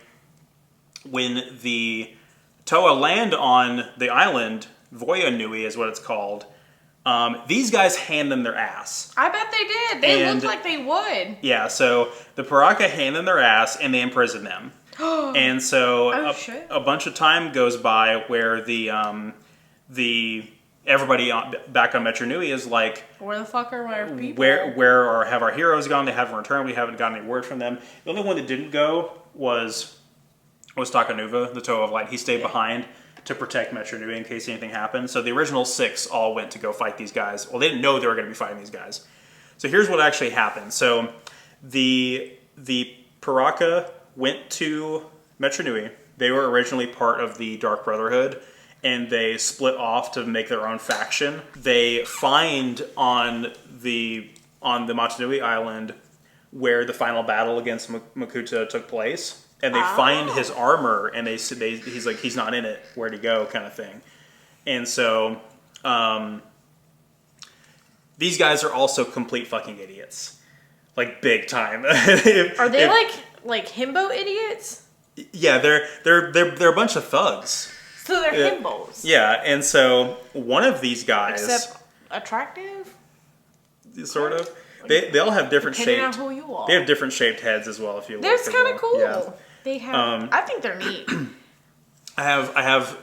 Toa land on the island, Voya Nui is what it's called, these guys hand them their ass. I bet they did. They looked like they would. Yeah, so the Paraka hand them their ass and they imprison them. And so a bunch of time goes by where everybody back on Metro Nui is like, where the fuck are our people? Where have our heroes gone? They haven't returned. We haven't gotten any word from them. The only one that didn't go was Takanuva, the Toa of Light. He stayed behind to protect Metro Nui in case anything happened. So the original 6 all went to go fight these guys. Well, they didn't know they were going to be fighting these guys. So here's what actually happened. So the Paraka went to Metro Nui. They were originally part of the Dark Brotherhood, and they split off to make their own faction. They find on the Matanui Island where the final battle against Makuta took place, and they find his armor, and he's like, he's not in it, where'd he go, kind of thing. And so these guys are also complete fucking idiots, like big time. Are they like himbo idiots? Yeah, they're a bunch of thugs. So they're himbos. Yeah, and so one of these guys, except attractive, sort of. They all have different shaped. Depending on who you are. They have different shaped heads as well. If you look, that's kind of cool. Yeah. They have. I think they're neat. I have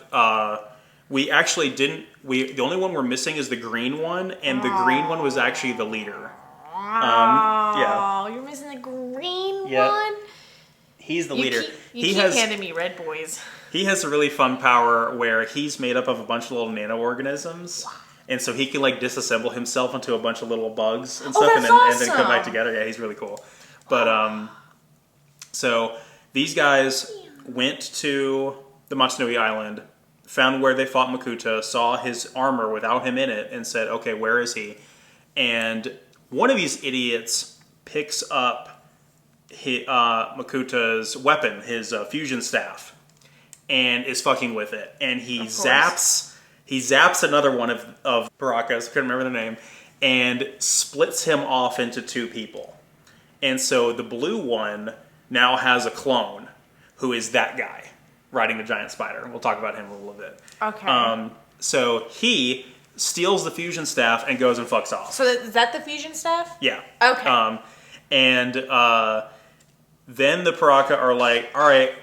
We actually didn't. The only one we're missing is the green one, and the green one was actually the leader. Oh, you're missing the green one. He's the leader. You keep handing me red boys. He has a really fun power where he's made up of a bunch of little nano-organisms. And so he can like disassemble himself into a bunch of little bugs and stuff, and then come back together. Yeah, he's really cool. But so these guys went to the Matsunui Island, found where they fought Makuta, saw his armor without him in it, and said, "Okay, where is he?" And one of these idiots picks up Makuta's weapon, his fusion staff, and is fucking with it, and he zaps another one of Baraka's, I couldn't remember the name, and splits him off into two people. And so the blue one now has a clone who is that guy riding the giant spider. We'll talk about him a little bit. Okay. So he steals the fusion staff and goes and fucks off. So is that the fusion staff? Yeah. Okay. And then the Paraka are like, all right,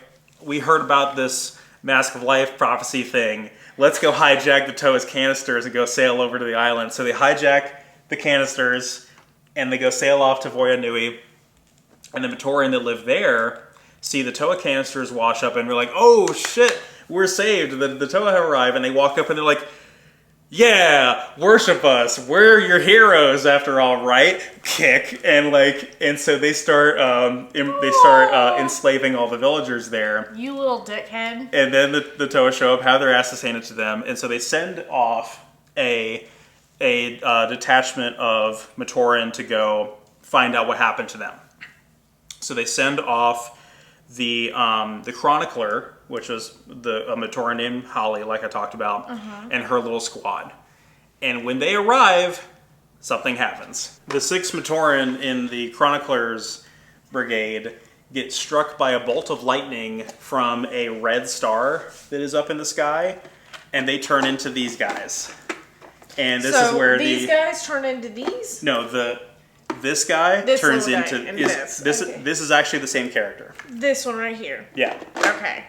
we heard about this Mask of Life prophecy thing. Let's go hijack the Toa's canisters and go sail over to the island. So they hijack the canisters and they go sail off to Voya Nui. And the Matorian that live there see the Toa canisters wash up and they're like, oh shit, we're saved. The Toa have arrived. And they walk up and they're like, yeah, worship us. We're your heroes after all, right? Kick. And so they start enslaving all the villagers there. You little dickhead. And then the Toa show up, have their asses handed to them, and so they send off a detachment of Matoran to go find out what happened to them. So they send off the Chronicler, which was a Matoran named Holly, like I talked about, and her little squad. And when they arrive, something happens. The 6 Matoran in the Chronicler's brigade get struck by a bolt of lightning from a red star that is up in the sky, and they turn into these guys. And this is where these guys turn into these? No, this guy turns into this is actually the same character. This one right here. Yeah. Okay.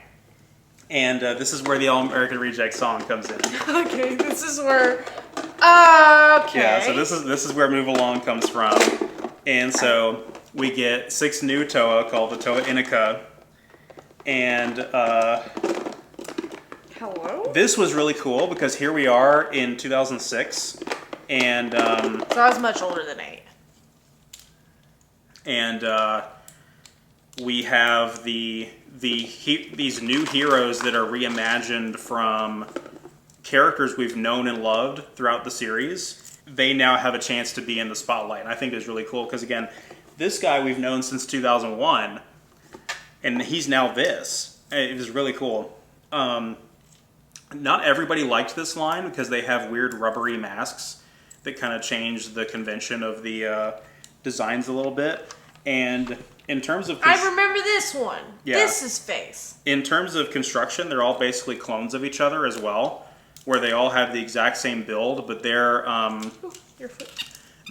And this is where the All American Reject song comes in. Okay, this is where. Okay. Yeah, so this is where Move Along comes from, and so we get 6 new Toa called the Toa Inika, and hello. This was really cool because here we are in 2006, and so I was much older than 8. And we have these new heroes that are reimagined from characters we've known and loved throughout the series. They now have a chance to be in the spotlight. And I think it's really cool because, again, this guy we've known since 2001, and he's now this. It was really cool. Not everybody liked this line because they have weird rubbery masks that kind of change the convention of the designs a little bit. And in terms of I remember this one. Yeah. This is face. In terms of construction, they're all basically clones of each other as well, where they all have the exact same build, but their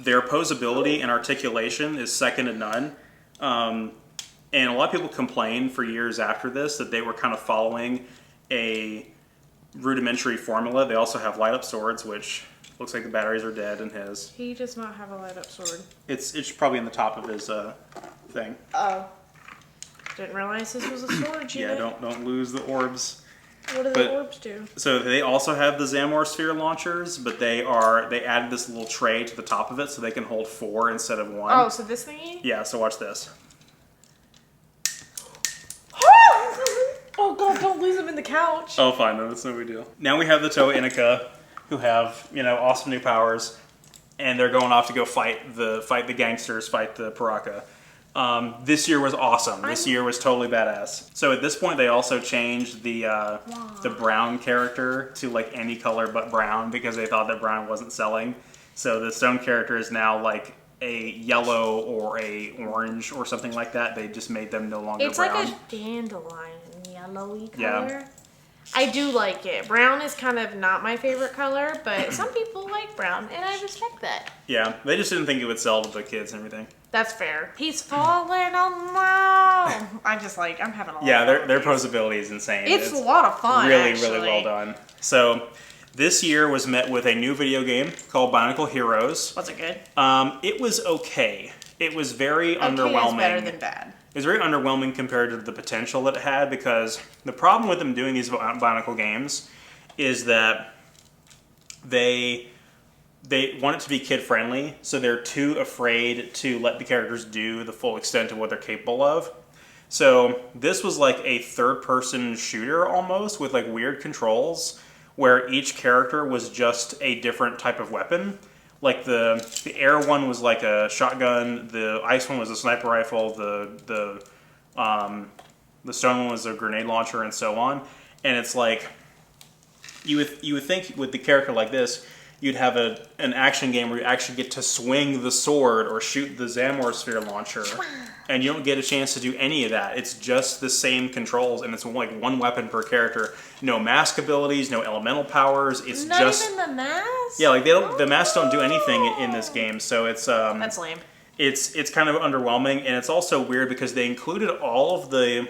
posability and articulation is second to none. And a lot of people complained for years after this that they were kind of following a rudimentary formula. They also have light up swords, which looks like the batteries are dead in his. He does not have a light up sword. It's probably in the top of his thing. Oh. Didn't realize this was a sword. Yeah, don't lose the orbs. What do the orbs do? So they also have the Zamor sphere launchers, but they added this little tray to the top of it so they can hold 4 instead of 1. Oh, so this thingy? Yeah, so watch this. Oh god, don't lose them in the couch. Oh, fine, no, that's no big deal. Now we have the Toa Inika, who have, awesome new powers, and they're going off to go fight the gangsters, fight the Paraka. This year was awesome. This year was totally badass. So at this point, they also changed the brown character to like any color but brown because they thought that brown wasn't selling. So the stone character is now like a yellow or a orange or something like that. They just made them no longer brown. It's like a dandelion yellowy color. Yeah. I do like it. Brown is kind of not my favorite color, but some people like brown, and I respect that. Yeah, they just didn't think it would sell to the kids and everything. That's fair. He's falling on now. I'm having a lot of fun. Their posability is insane. It's a lot of fun, really, actually. really well done. So, this year was met with a new video game called Bionicle Heroes. Was it good? It was okay. It was very okay underwhelming. Is better than bad. It was very underwhelming compared to the potential that it had, because the problem with them doing these Bionicle games is that they want it to be kid-friendly, so they're too afraid to let the characters do the full extent of what they're capable of. So this was like a third-person shooter almost, with like weird controls, where each character was just a different type of weapon. Like the air one was like a shotgun, the ice one was a sniper rifle, the stone one was a grenade launcher, and so on. And it's like, you would think with the character like this, you'd have an action game where you actually get to swing the sword or shoot the Zamor sphere launcher, and you don't get a chance to do any of that. It's just the same controls, and it's like one weapon per character. No mask abilities, no elemental powers. It's not just even the mask. Yeah, like the masks don't do anything in this game, so it's that's lame. It's kind of underwhelming, and it's also weird because they included all of the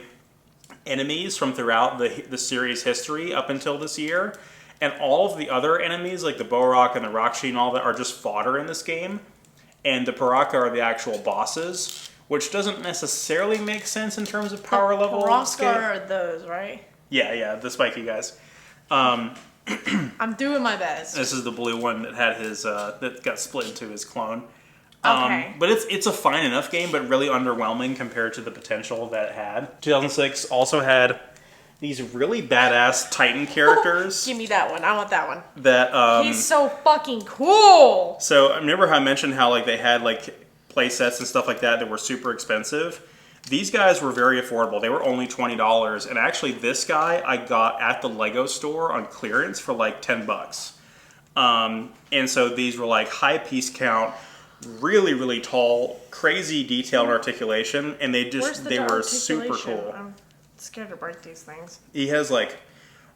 enemies from throughout the series history up until this year. And all of the other enemies, like the Borok and the Rakshi and all that, are just fodder in this game. And the Paraka are the actual bosses, which doesn't necessarily make sense in terms of power level. Paraka are those, right? Yeah, the spiky guys. I'm doing my best. This is the blue one that had his that got split into his clone. Okay. But it's a fine enough game, but really underwhelming compared to the potential that it had. 2006 also had these really badass Titan characters. Give me that one. I want that one. That he's so fucking cool. So remember how I mentioned how like they had like play sets and stuff like that were super expensive? These guys were very affordable. They were only $20, and actually this guy I got at the Lego store on clearance for like $10. And so these were like high piece count, really, really tall, crazy detail and articulation, and they were super cool. I'm scared to break these things. He has like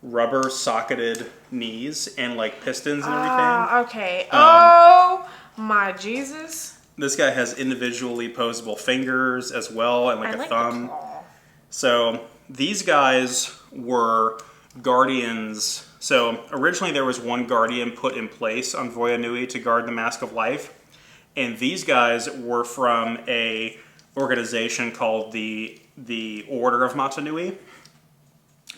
rubber socketed knees and like pistons and everything. Okay. Oh my Jesus. This guy has individually posable fingers as well, and like a thumb. So these guys were guardians. So originally there was one guardian put in place on Voya Nui to guard the Mask of Life. And these guys were from a organization called the Order of Matanui.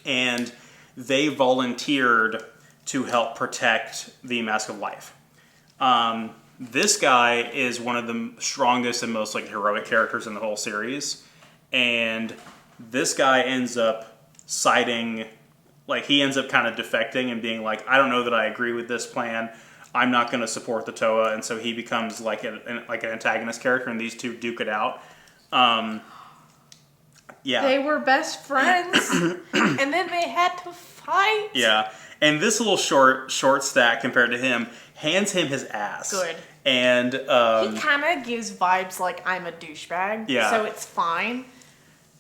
And they volunteered to help protect the Mask of Life. This guy is one of the strongest and most like heroic characters in the whole series. And this guy ends up siding, like he ends up kind of defecting and being like, I don't know that I agree with this plan. I'm not going to support the Toa, and so he becomes like an antagonist character, and these two duke it out. Yeah, they were best friends, and then they had to fight. Yeah, and this little short stack compared to him hands him his ass. Good. And he kind of gives vibes like I'm a douchebag. Yeah. So it's fine.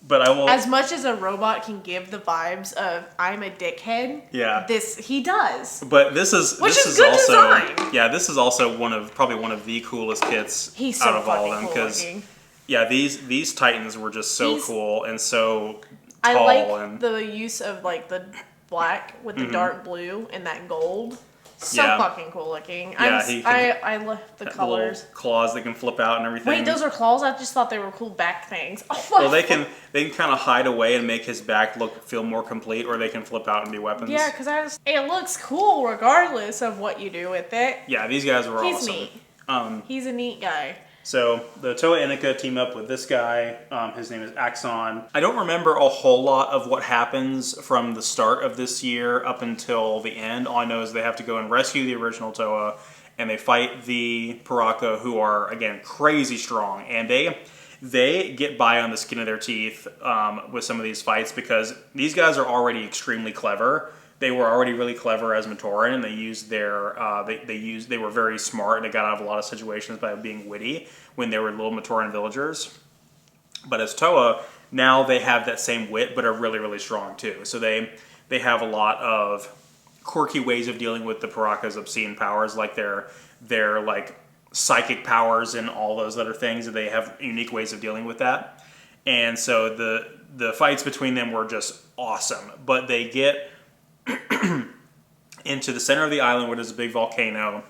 But I will. As much as a robot can give the vibes of I'm a dickhead, yeah, he does. But this is good also design. Yeah, this is also probably one of the coolest kits He's so out of all of them, cool yeah, these Titans were just so cool and so tall. I like the use of like the black with the dark blue and that gold. So fucking cool looking. Yeah, I love the colors. The little claws that can flip out and everything. Wait, those are claws? I just thought they were cool back things. Oh, well, they can kind of hide away and make his back feel more complete, or they can flip out and be weapons. Yeah, because it looks cool regardless of what you do with it. Yeah, these guys were awesome. He's neat. He's a neat guy. So the Toa Inika team up with this guy. His name is Axon. I don't remember a whole lot of what happens from the start of this year up until the end. All I know is they have to go and rescue the original Toa, and they fight the Paraka, who are, again, crazy strong. And they get by on the skin of their teeth with some of these fights because these guys are already extremely clever. They were already really clever as Matoran, and they used they were very smart, and they got out of a lot of situations by being witty when they were little Matoran villagers. But as Toa, now they have that same wit, but are really, really strong too. So they have a lot of quirky ways of dealing with the Paraka's obscene powers, like their like psychic powers and all those other things, and they have unique ways of dealing with that. And so the fights between them were just awesome. But they get into the center of the island, where there's a big volcano,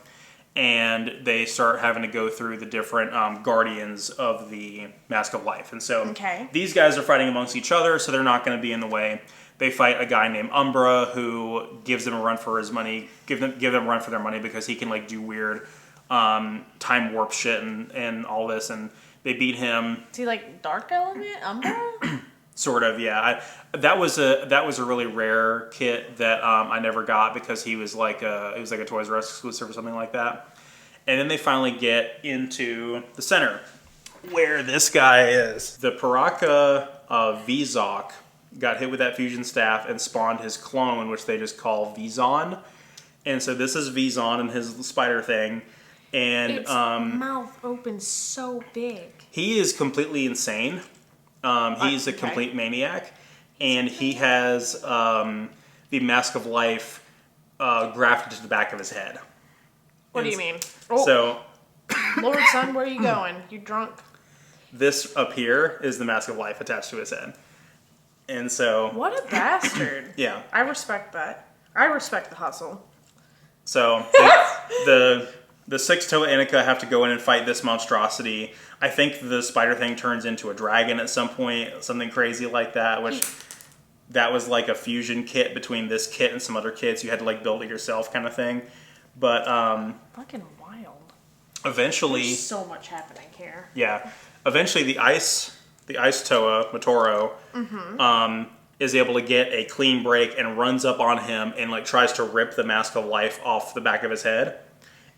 and they start having to go through the different guardians of the Mask of Life. And so these guys are fighting amongst each other, so they're not going to be in the way. They fight a guy named Umbra, who gives them a run for his money, give them a run for their money, because he can like do weird time warp shit and all this, and they beat him. Is he like Dark Element, Umbra? Sort of, yeah. That was a really rare kit that I never got, because he was like a Toys R Us exclusive or something like that. And then they finally get into the center, where this guy is. The Paraka Vizok got hit with that fusion staff and spawned his clone, which they just call Vizon. And so this is Vizon and his spider thing. And its mouth opens so big. He is completely insane. He's a complete maniac, and he has the Mask of Life grafted to the back of his head. What do you mean? So, Lord, son, where are you going? You drunk? This up here is the Mask of Life attached to his head. And so... What a bastard. Yeah. I respect that. I respect the hustle. So, the 6 Toa Inika have to go in and fight this monstrosity. I think the spider thing turns into a dragon at some point, something crazy like that, which that was like a fusion kit between this kit and some other kits. You had to like build it yourself kind of thing. But fucking wild. Eventually, there's so much happening here. Yeah. Eventually the ice Toa, Matoro, is able to get a clean break and runs up on him and like tries to rip the Mask of Life off the back of his head.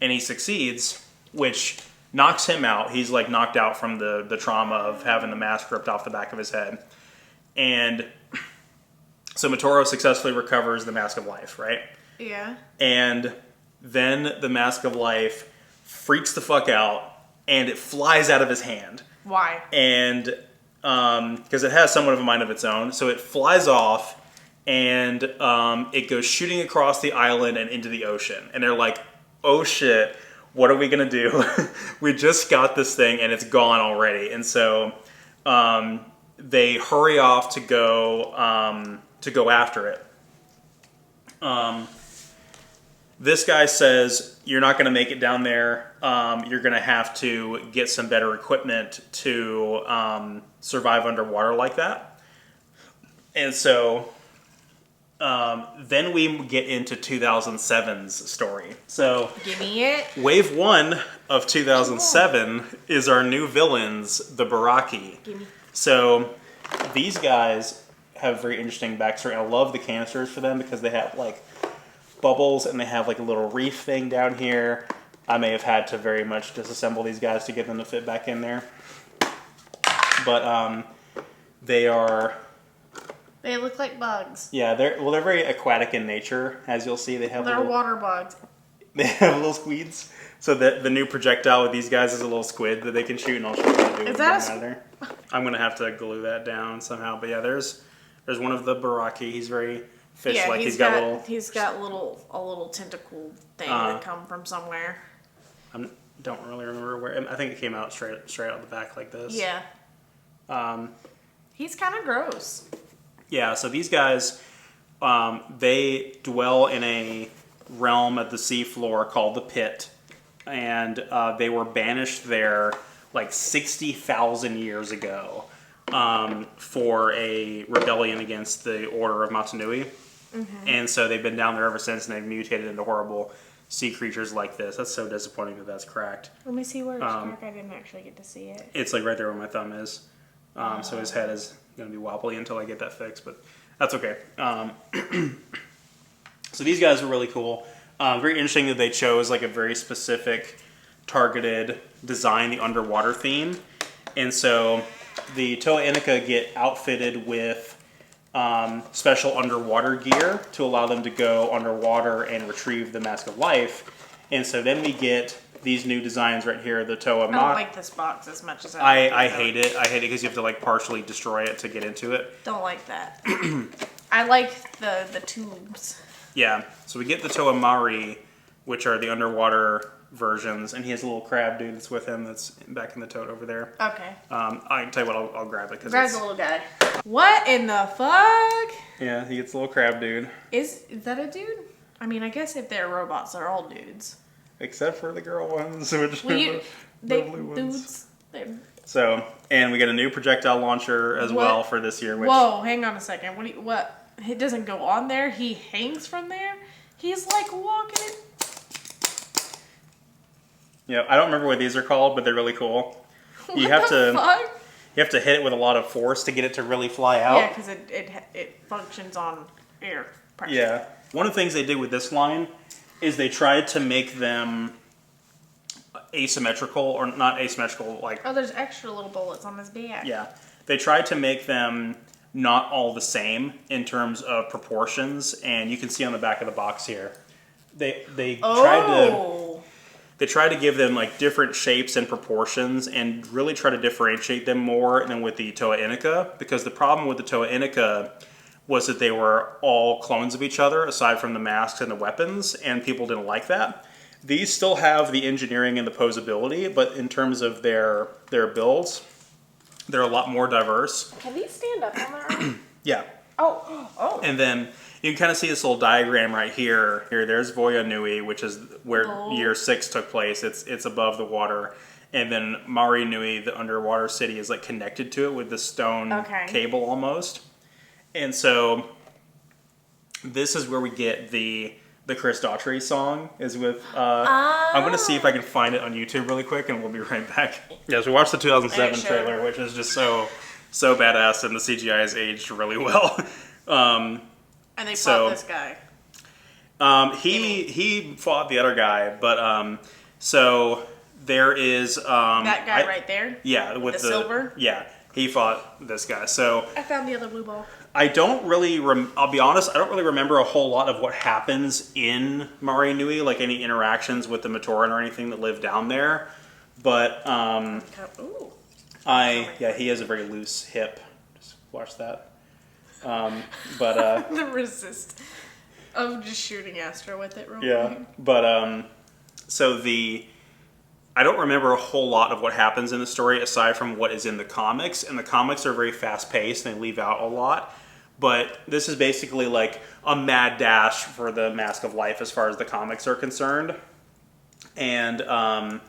And he succeeds, which knocks him out. He's like knocked out from the trauma of having the mask ripped off the back of his head. And so Matoro successfully recovers the Mask of Life, right? Yeah. And then the Mask of Life freaks the fuck out, and it flies out of his hand. Why? And because it has somewhat of a mind of its own. So it flies off, and it goes shooting across the island and into the ocean. And they're like, oh shit, what are we gonna do? We just got this thing and it's gone already. And so they hurry off to go after it. This guy says, you're not gonna make it down there. You're gonna have to get some better equipment to survive underwater like that. And so then we get into 2007's story. So, give me it. Wave 1 of 2007 is our new villains, the Baraki. Gimme. So, these guys have a very interesting backstory. I love the canisters for them because they have like bubbles and they have like a little reef thing down here. I may have had to very much disassemble these guys to get them to fit back in there. But they look like bugs. Yeah, they're very aquatic in nature, as you'll see. They're water bugs. They have little squids. So the new projectile with these guys is a little squid that they can shoot, and I'll show you how to do it. I'm gonna have to glue that down somehow. But yeah, there's one of the Baraki. He's very fish-like. Yeah, he's got a little tentacle thing that come from somewhere. I don't really remember where. I think it came out straight out the back like this. Yeah. He's kind of gross. Yeah, so these guys, they dwell in a realm at the seafloor called the Pit, and they were banished there like 60,000 years ago for a rebellion against the Order of Matanui. Mm-hmm. And so they've been down there ever since, and they've mutated into horrible sea creatures like this. That's so disappointing that that's cracked. Let me see where it's cracked. I didn't actually get to see it. It's like right there where my thumb is. So his head is going to be wobbly until I get that fixed, but that's okay. So these guys are really cool. Very interesting that they chose like a very specific targeted design, the underwater theme. And so the Toa Inika get outfitted with special underwater gear to allow them to go underwater and retrieve the Mask of Life. And so then we get these new designs right here, the Toa I don't like this box as much as I hate it. I hate it because you have to like partially destroy it to get into it. Don't like that. I like the tubes. Yeah, so we get the Toa Mari, which are the underwater versions, and he has a little crab dude that's with him that's back in the tote over there. Okay. I can tell you what, I'll grab it. Grab the little guy. What in the fuck? Yeah, he gets a little crab dude. Is that a dude? I mean, I guess if they're robots, they're all dudes. Except for the girl ones, which are the blue ones. So, and we get a new projectile launcher as well for this year. Which, whoa, hang on a second. What? It doesn't go on there? He hangs from there? He's like walking it. Yeah, I don't remember what these are called, but they're really cool. What You have the to fuck? You have to hit it with a lot of force to get it to really fly out. Yeah, because it functions on air pressure. Yeah. One of the things they did with this line is they tried to make them asymmetrical, or not asymmetrical, like... Oh, there's extra little bullets on his back. Yeah. They tried to make them not all the same in terms of proportions, and you can see on the back of the box here. They tried to give them like different shapes and proportions and really try to differentiate them more than with the Toa Inika, because the problem with the Toa Inika was that they were all clones of each other aside from the masks and the weapons, and people didn't like that. These still have the engineering and the posability, but in terms of their builds, they're a lot more diverse. Can these stand up on their own? Yeah. Oh. And then you can kind of see this little diagram right here. There's Voya Nui, which is where year 6 took place. It's above the water. And then Mari Nui, the underwater city, is like connected to it with the stone cable almost. And so this is where we get the Chris Daughtry song, is with, I'm going to see if I can find it on YouTube really quick, and we'll be right back. Yeah, so we watched the 2007 trailer, which is just so badass, and the CGI has aged really well. And they fought this guy. He fought the other guy, but so there is that guy right there. Yeah, with the silver. Yeah, he fought this guy. So I found the other blue ball. I don't really. I'll be honest. I don't really remember a whole lot of what happens in Mari Nui, like any interactions with the Matoran or anything that live down there. But he has a very loose hip. Just watch that. But the resist of just shooting Astra with it real quick. But so I don't remember a whole lot of what happens in the story aside from what is in the comics, and the comics are very fast paced and they leave out a lot. But this is basically like a mad dash for the Mask of Life as far as the comics are concerned. And some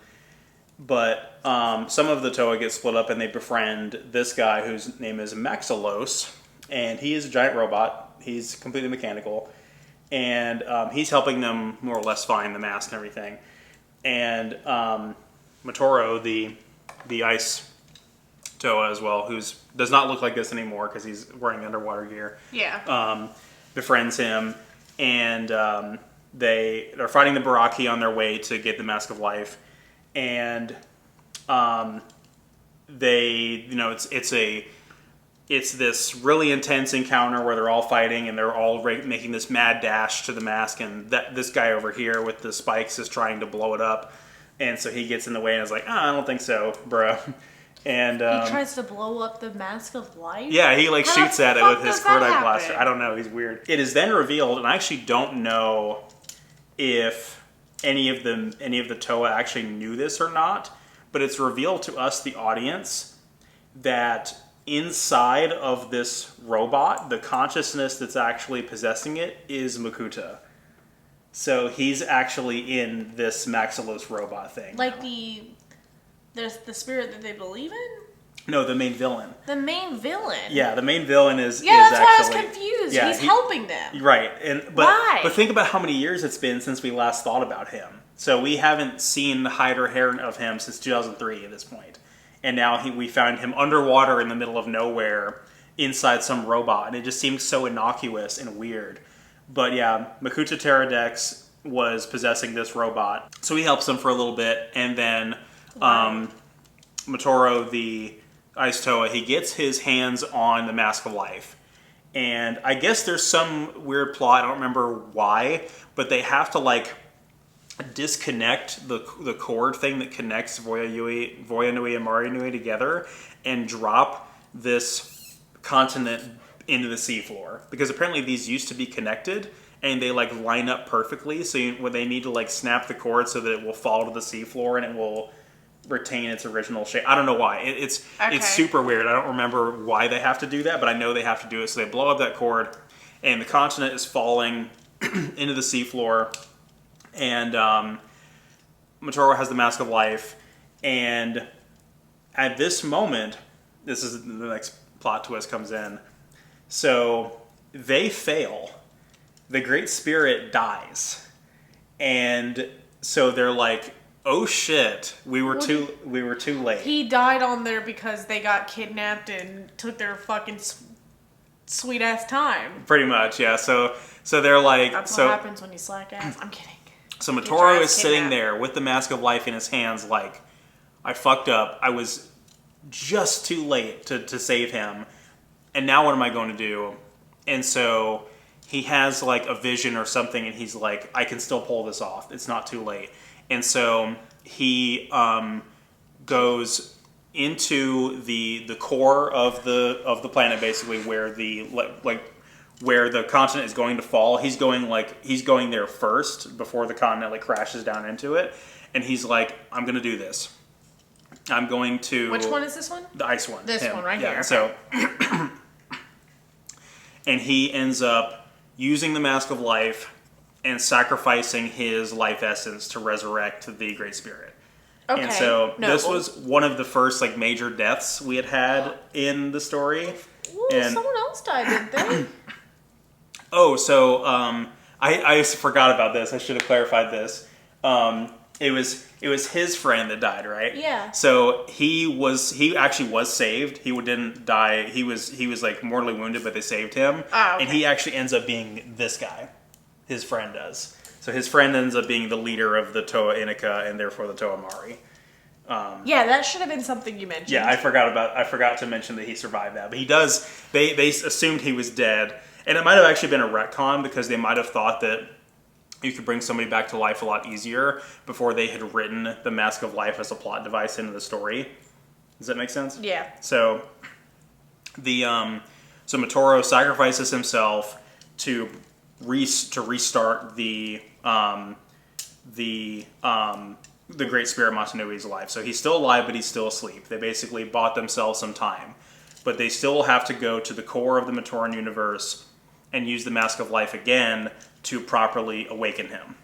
of the Toa get split up and they befriend this guy whose name is Maxalos. And he is a giant robot. He's completely mechanical. And he's helping them more or less find the mask and everything. And Motoro, the ice Toa as well, who does not look like this anymore because he's wearing underwater gear. Yeah. Befriends him. And they're fighting the Baraki on their way to get the Mask of Life. And it's this really intense encounter where they're all fighting and they're all making this mad dash to the mask, and this guy over here with the spikes is trying to blow it up, and so he gets in the way and is like, I don't think so, bro. And he tries to blow up the Mask of Life? Yeah, he like shoots at it with his cordite blaster. I don't know, he's weird. It is then revealed, and I actually don't know if any of the Toa actually knew this or not, but it's revealed to us, the audience, that inside of this robot, the consciousness that's actually possessing it is Makuta. So he's actually in this Maxalos robot thing. Like there's the spirit that they believe in? No, the main villain. The main villain? Yeah, the main villain is that's actually... why I was confused. Yeah, he's helping them. Right. Why? But think about how many years it's been since we last thought about him. So we haven't seen the hide or hair of him since 2003 at this point. And now we found him underwater in the middle of nowhere inside some robot. And it just seems so innocuous and weird. But yeah, Makuta Pterodex was possessing this robot. So he helps them for a little bit. And then Motoro, the Ice Toa, he gets his hands on the Mask of Life. And I guess there's some weird plot. I don't remember why. But they have to like disconnect the cord thing that connects Voya Nui and Mari Nui together and drop this continent into the seafloor, because apparently these used to be connected and they like line up perfectly. So when they need to like snap the cord so that it will fall to the seafloor and it will retain its original shape. I don't know why. It's super weird. I don't remember why they have to do that, but I know they have to do it. So they blow up that cord, and the continent is falling into the seafloor, and Motoro has the Mask of Life, and at this moment, this is the next plot twist comes in. So they fail. The Great Spirit dies, and so they're like, "Oh shit, we were too late." He died on there because they got kidnapped and took their fucking sweet ass time. Pretty much, yeah. So they're like, that's what happens when you slack ass. I'm kidding. So Motoro is sitting there with the Mask of Life in his hands, like, I fucked up. I was just too late to save him, and now what am I going to do? And so he has like a vision or something, and he's like, I can still pull this off. It's not too late. And so he goes into the core of the planet, basically where where the continent is going to fall. He's going there first before the continent like crashes down into it, and he's like, I'm gonna do this. I'm going to. Which one is this one? The ice one. This one right here. So, and he ends up using the Mask of Life and sacrificing his life essence to resurrect the Great Spirit. Okay. And so this was one of the first like major deaths we had in the story. Ooh, and someone else died, didn't they? Oh, so I forgot about this. I should have clarified this. It was his friend that died, right? Yeah. So he actually was saved. He didn't die. He was like mortally wounded, but they saved him. Oh, okay. And he actually ends up being this guy. His friend does. So his friend ends up being the leader of the Toa Inika and therefore the Toa Mari. Yeah, that should have been something you mentioned. Yeah, I forgot to mention that he survived that. But he does. They assumed he was dead, and it might have actually been a retcon because they might have thought that you could bring somebody back to life a lot easier before they had written the Mask of Life as a plot device into the story. Does that make sense? Yeah. So so Motoro sacrifices himself to restart the Great Spirit Motunui's life. So he's still alive, but he's still asleep. They basically bought themselves some time, but they still have to go to the core of the Matoran universe and use the Mask of Life again to properly awaken him.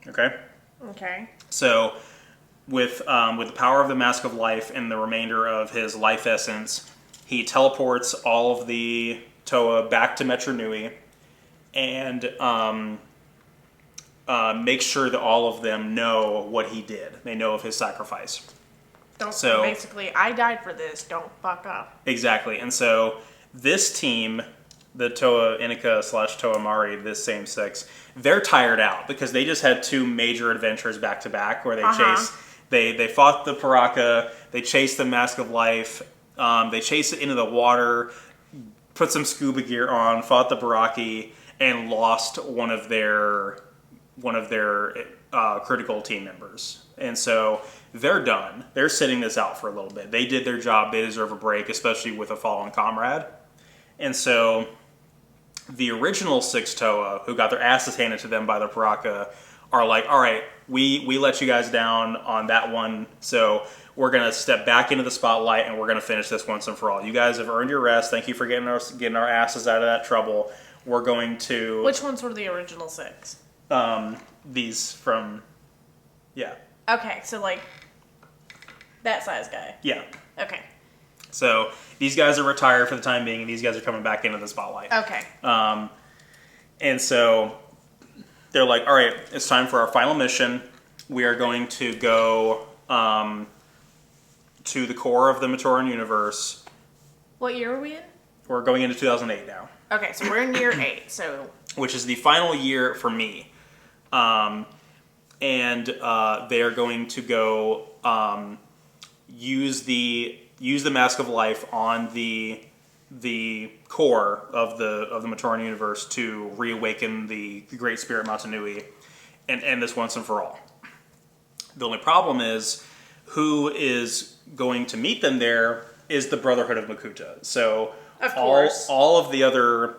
Okay? Okay. So with the power of the Mask of Life and the remainder of his life essence, he teleports all of the Toa back to Metro Nui and makes sure that all of them know what he did. They know of his sacrifice. So basically, I died for this. Don't fuck up. Exactly. And so this team, the Toa Inika / Toa Mari, this same sex, they're tired out because they just had two major adventures back to back where they fought the Paraka, they chased the Mask of Life, they chased it into the water, put some scuba gear on, fought the Baraki, and lost one of their critical team members. And so they're done. They're sitting this out for a little bit. They did their job. They deserve a break, especially with a fallen comrade. And so the original 6 Toa, who got their asses handed to them by the Paraka, are like, all right, we let you guys down on that one, so we're going to step back into the spotlight and we're going to finish this once and for all. You guys have earned your rest. Thank you for getting our asses out of that trouble. We're going to... Which ones were the original 6? These from... Yeah. Okay, so like that size guy. Yeah. Okay. So these guys are retired for the time being, and these guys are coming back into the spotlight. Okay. And so they're like, all right, it's time for our final mission. We are going to go to the core of the Matoran universe. What year are we in? We're going into 2008 now. Okay, so we're in year 8, so... Which is the final year for me. And they are going to go use the Mask of Life on the core of the Matoran universe to reawaken the Great Spirit Motunui and end this once and for all. The only problem is who is going to meet them there is the Brotherhood of Makuta. So of course, all of the other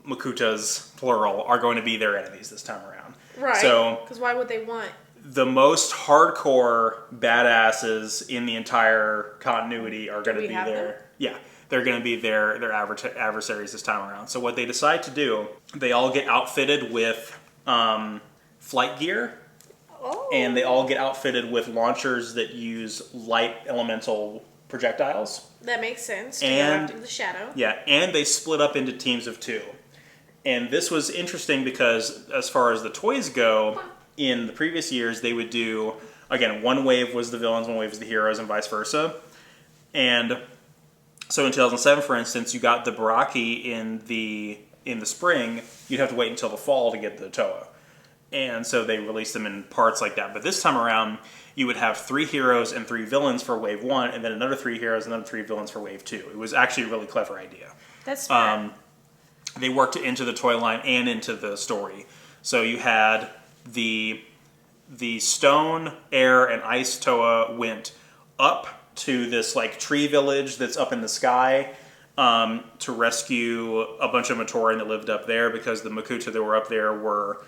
Makutas, plural, are going to be their enemies this time around. Right. So, because why would they want? The most hardcore badasses in the entire continuity are going to be there. Yeah, they're going to be their adversaries this time around. So what they decide to do, they all get outfitted with flight gear. Oh. And they all get outfitted with launchers that use light elemental projectiles. That makes sense. To go after the shadow. Yeah, and they split up into teams of 2. And this was interesting because as far as the toys go, in the previous years they would do, again, one wave was the villains, one wave was the heroes, and vice versa. And so in 2007, for instance, you got the Baraki in the spring. You'd have to wait until the fall to get the Toa. And so they released them in parts like that. But this time around, you would have 3 heroes and 3 villains for Wave 1, and then another 3 heroes and another 3 villains for Wave 2. It was actually a really clever idea. That's smart. They worked it into the toy line and into the story. So you had the stone, air, and ice Toa went up to this like tree village that's up in the sky to rescue a bunch of Matoran that lived up there, because the Makuta that were up there were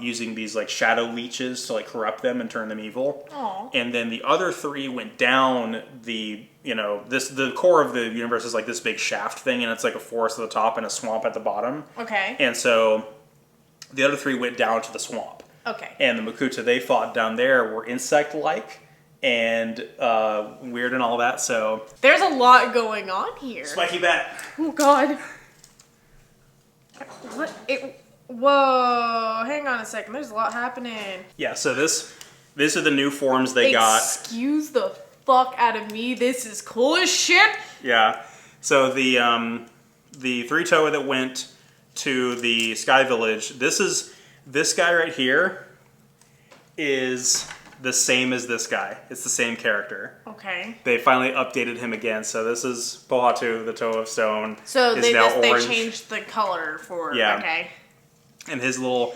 using these like shadow leeches to like corrupt them and turn them evil. Aww. And then the other 3 went down the core of the universe is like this big shaft thing, and it's like a forest at the top and a swamp at the bottom. Okay. And so the other 3 went down to the swamp. Okay. And the Makuta they fought down there were insect-like and weird and all that. So there's a lot going on here. Spiky bat. Oh God. What? Whoa, hang on a second. There's a lot happening. Yeah, so these are the new forms they got. Excuse the fuck out of me. This is cool as shit. Yeah. So the 3 Toa that went to the Sky Village, this guy right here is the same as this guy. It's the same character. Okay. They finally updated him again. So this is Pohatu, the Toa of Stone. So they changed the color for okay. And his little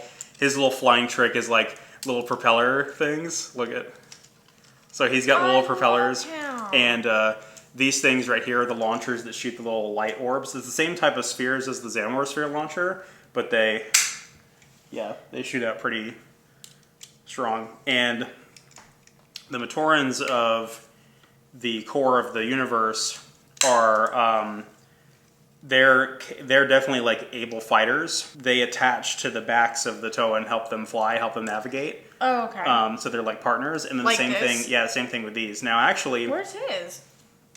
flying trick is like little propeller things. Look at. So he's got little propellers, and these things right here are the launchers that shoot the little light orbs. It's the same type of spheres as the Xanamor sphere launcher, but they shoot out pretty strong. And the Matorans of the core of the universe are. They're definitely like able fighters. They attach to the backs of the Toa and help them fly, help them navigate. Oh, okay. So they're like partners, and then like the same thing. Yeah, same thing with these. Now, actually, where's his?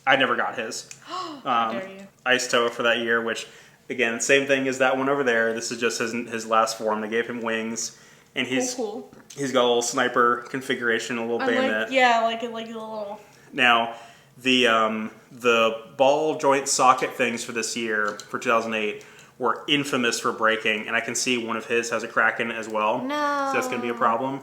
I never got his. How dare you? Ice Toa for that year, which again, same thing as that one over there. This is just his last form. They gave him wings, and he's got a little sniper configuration, a little bayonet. Like a little. Now, the ball joint socket things for this year, for 2008, were infamous for breaking, and I can see one of his has a crack in it as well. No. So that's going to be a problem.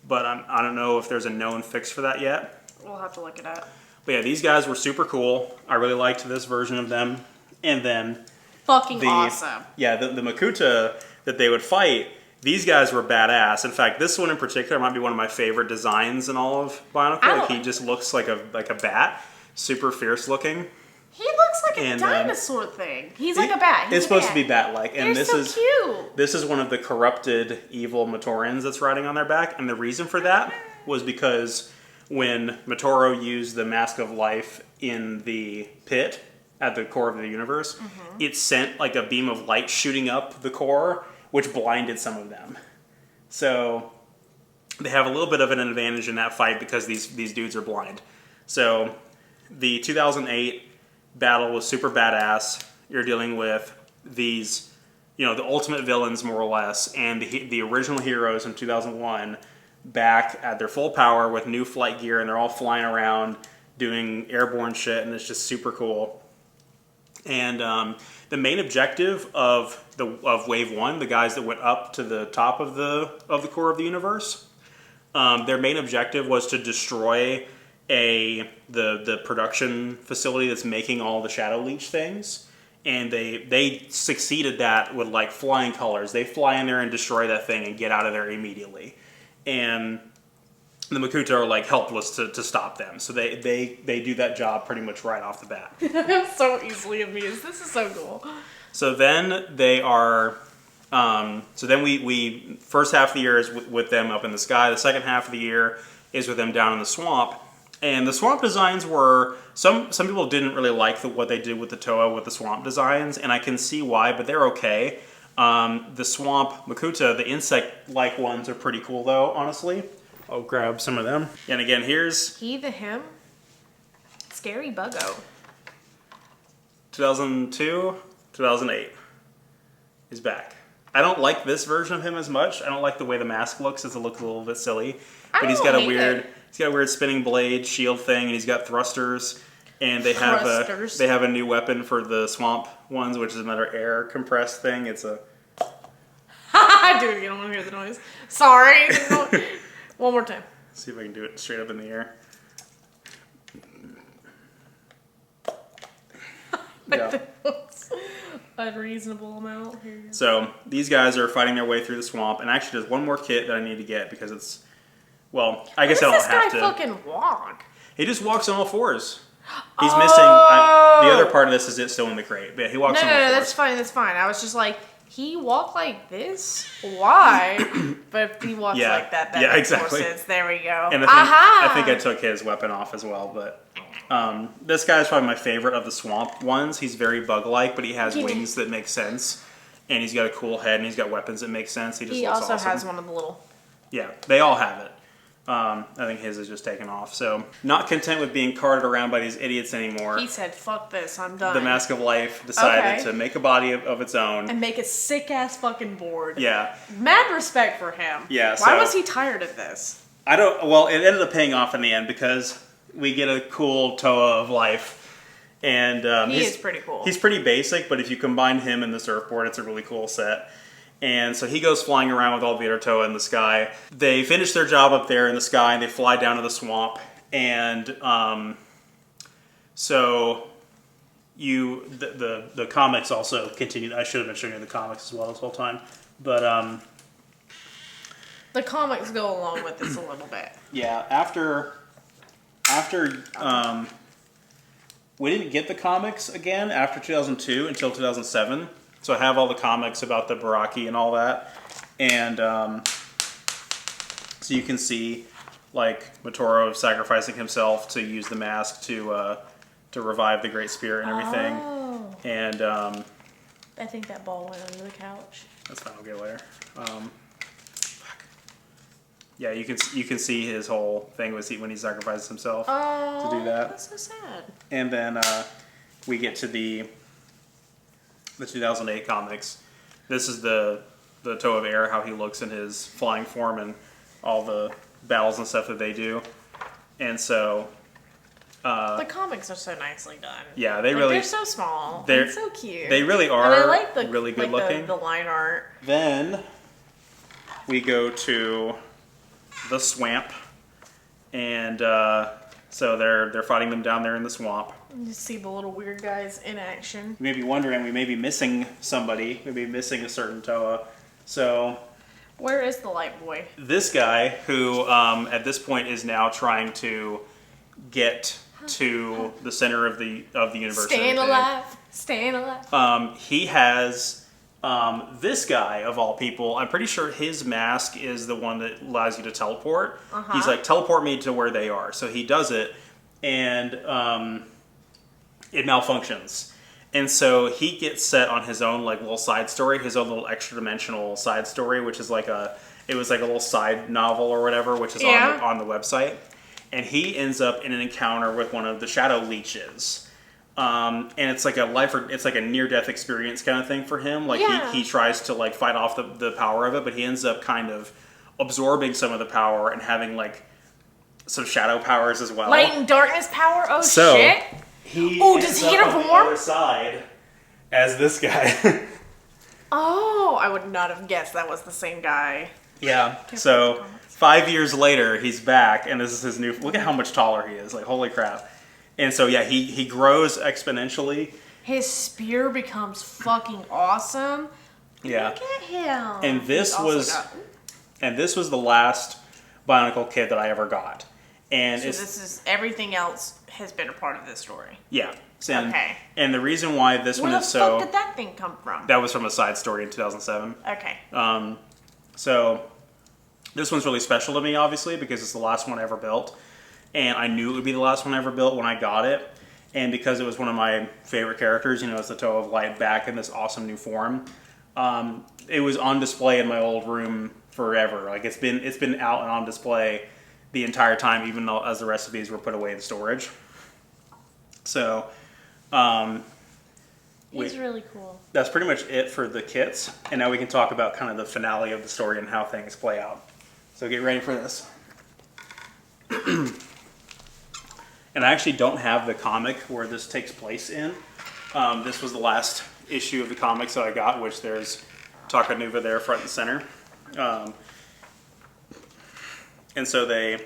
But I don't know if there's a known fix for that yet. We'll have to look it up. But yeah, these guys were super cool. I really liked this version of them. And then fucking awesome. Yeah, the Makuta that they would fight, these guys were badass. In fact, this one in particular might be one of my favorite designs in all of Bionicle. Like, he just looks like a bat, super fierce looking. He looks like a dinosaur thing. He's like a bat. It's supposed to be bat-like, and They're so cute. This is one of the corrupted evil Matorans that's riding on their back, and the reason for that was because when Matoro used the Mask of Life in the pit at the core of the universe, it sent like a beam of light shooting up the core, which blinded some of them. So they have a little bit of an advantage in that fight because these dudes are blind. So the 2008 battle was super badass. You're dealing with these, the ultimate villains more or less, and the original heroes in 2001 back at their full power with new flight gear, and they're all flying around doing airborne shit, and it's just super cool. And the main objective of Wave 1, the guys that went up to the top of the core of the universe, their main objective was to destroy the production facility that's making all the Shadow Leech things, and they succeeded that with like flying colors. They fly in there and destroy that thing and get out of there immediately, and the Makuta are like helpless to stop them. So they do that job pretty much right off the bat. I'm so easily amused. This is so cool. So then they are. So then we first half of the year is with them up in the sky. The second half of the year is with them down in the swamp. And the swamp designs were some people didn't really like what they did with the Toa with the swamp designs, and I can see why, but they're okay. The swamp Makuta, the insect-like ones, are pretty cool though. Honestly, I'll grab some of them. And again, here's he, the him, scary buggo. 2002, 2008. He's back. I don't like this version of him as much. I don't like the way the mask looks. It looks a little bit silly. But he's got a weird spinning blade shield thing, and he's got thrusters. And they have a new weapon for the swamp ones, which is another air compressed thing. It's a. Dude, you don't want to hear the noise. Sorry. One more time. See if I can do it straight up in the air. Yeah. Unreasonable amount here. So these guys are fighting their way through the swamp, and actually there's one more kit that I need to get because it's, well, I guess I don't have to. This guy fucking walk? He just walks on all fours. He's missing. The other part of this is it still in the crate, but he walks on all fours. No, that's fine. That's fine. I was just like, he walked like this? Why? But if he walks like that makes more sense. There we go. And I think I took his weapon off as well, but. This guy's probably my favorite of the swamp ones. He's very bug-like, but he has wings that make sense. And he's got a cool head, and he's got weapons that make sense. He looks also awesome. has one of the little... Yeah, they all have it. I think his is just taken off. So, not content with being carted around by these idiots anymore. He said, fuck this, I'm done. The Mask of Life decided to make a body of its own. And make a sick-ass fucking board. Yeah. Mad respect for him. Yeah, Why was he tired of this? Well, it ended up paying off in the end because... we get a cool Toa of life, and he is pretty cool. He's pretty basic, but if you combine him and the surfboard, it's a really cool set. And so he goes flying around with all the other Toa in the sky. They finish their job up there in the sky, and they fly down to the swamp. And so the comics also continue. I should have been showing you the comics as well this whole time, but the comics go along with this a little bit. Yeah, after we didn't get the comics again after 2002 until 2007. So I have all the comics about the Baraki and all that. And so you can see like Motoro sacrificing himself to use the mask to revive the Great Spirit and everything. Oh. And I think that ball went under the couch. That's fine, I'll get it later. Yeah, you can see his whole thing when he sacrifices himself to do that. That's so sad. And then we get to the 2008 comics. This is the Toe of Air, how he looks in his flying form and all the battles and stuff that they do. And so the comics are so nicely done. Yeah, they're so small. They're so cute. They really are. And I like the really good looking. The line art. Then we go to the swamp, and so they're fighting them down there in the swamp. You see the little weird guys in action. You may be wondering, we may be missing somebody. We may be missing a certain Toa. So where is the light boy? This guy, who at this point is now trying to get to the center of the universe. Staying alive. He has this guy of all people. I'm pretty sure his mask is the one that allows you to teleport. He's like, teleport me to where they are. So he does it, and it malfunctions. And so he gets set on his own like little side story, his own little extra dimensional side story, which is like a little side novel or whatever, which is on the website. And he ends up in an encounter with one of the shadow leeches. And it's like a near-death experience kind of thing for him. Like he tries to like fight off the power of it, but he ends up kind of absorbing some of the power and having like some shadow powers as well. Light and darkness power? Oh, so, shit. Does he get a form? On the other side as this guy. Oh, I would not have guessed that was the same guy. Yeah. So 5 years later, he's back, and this is his new. Look at how much taller he is! Like, holy crap! And so yeah, he grows exponentially. His spear becomes fucking awesome. Yeah. Look at him. And this was the last Bionicle kit that I ever got. And so this is everything else has been a part of this story. Yeah. And, okay. And the reason why this one is so... Where the fuck did that thing come from? That was from a side story in 2007. Okay. So this one's really special to me, obviously, because it's the last one I ever built. And I knew it would be the last one I ever built when I got it. And because it was one of my favorite characters, it's the Toe of Light back in this awesome new form. It was on display in my old room forever. Like it's been out and on display the entire time, even though as the rest of these were put away in storage. So... He's really cool. That's pretty much it for the kits. And now we can talk about kind of the finale of the story and how things play out. So get ready for this. And I actually don't have the comic where this takes place in. This was the last issue of the comics that I got, which there's Takanuva there front and center. And so they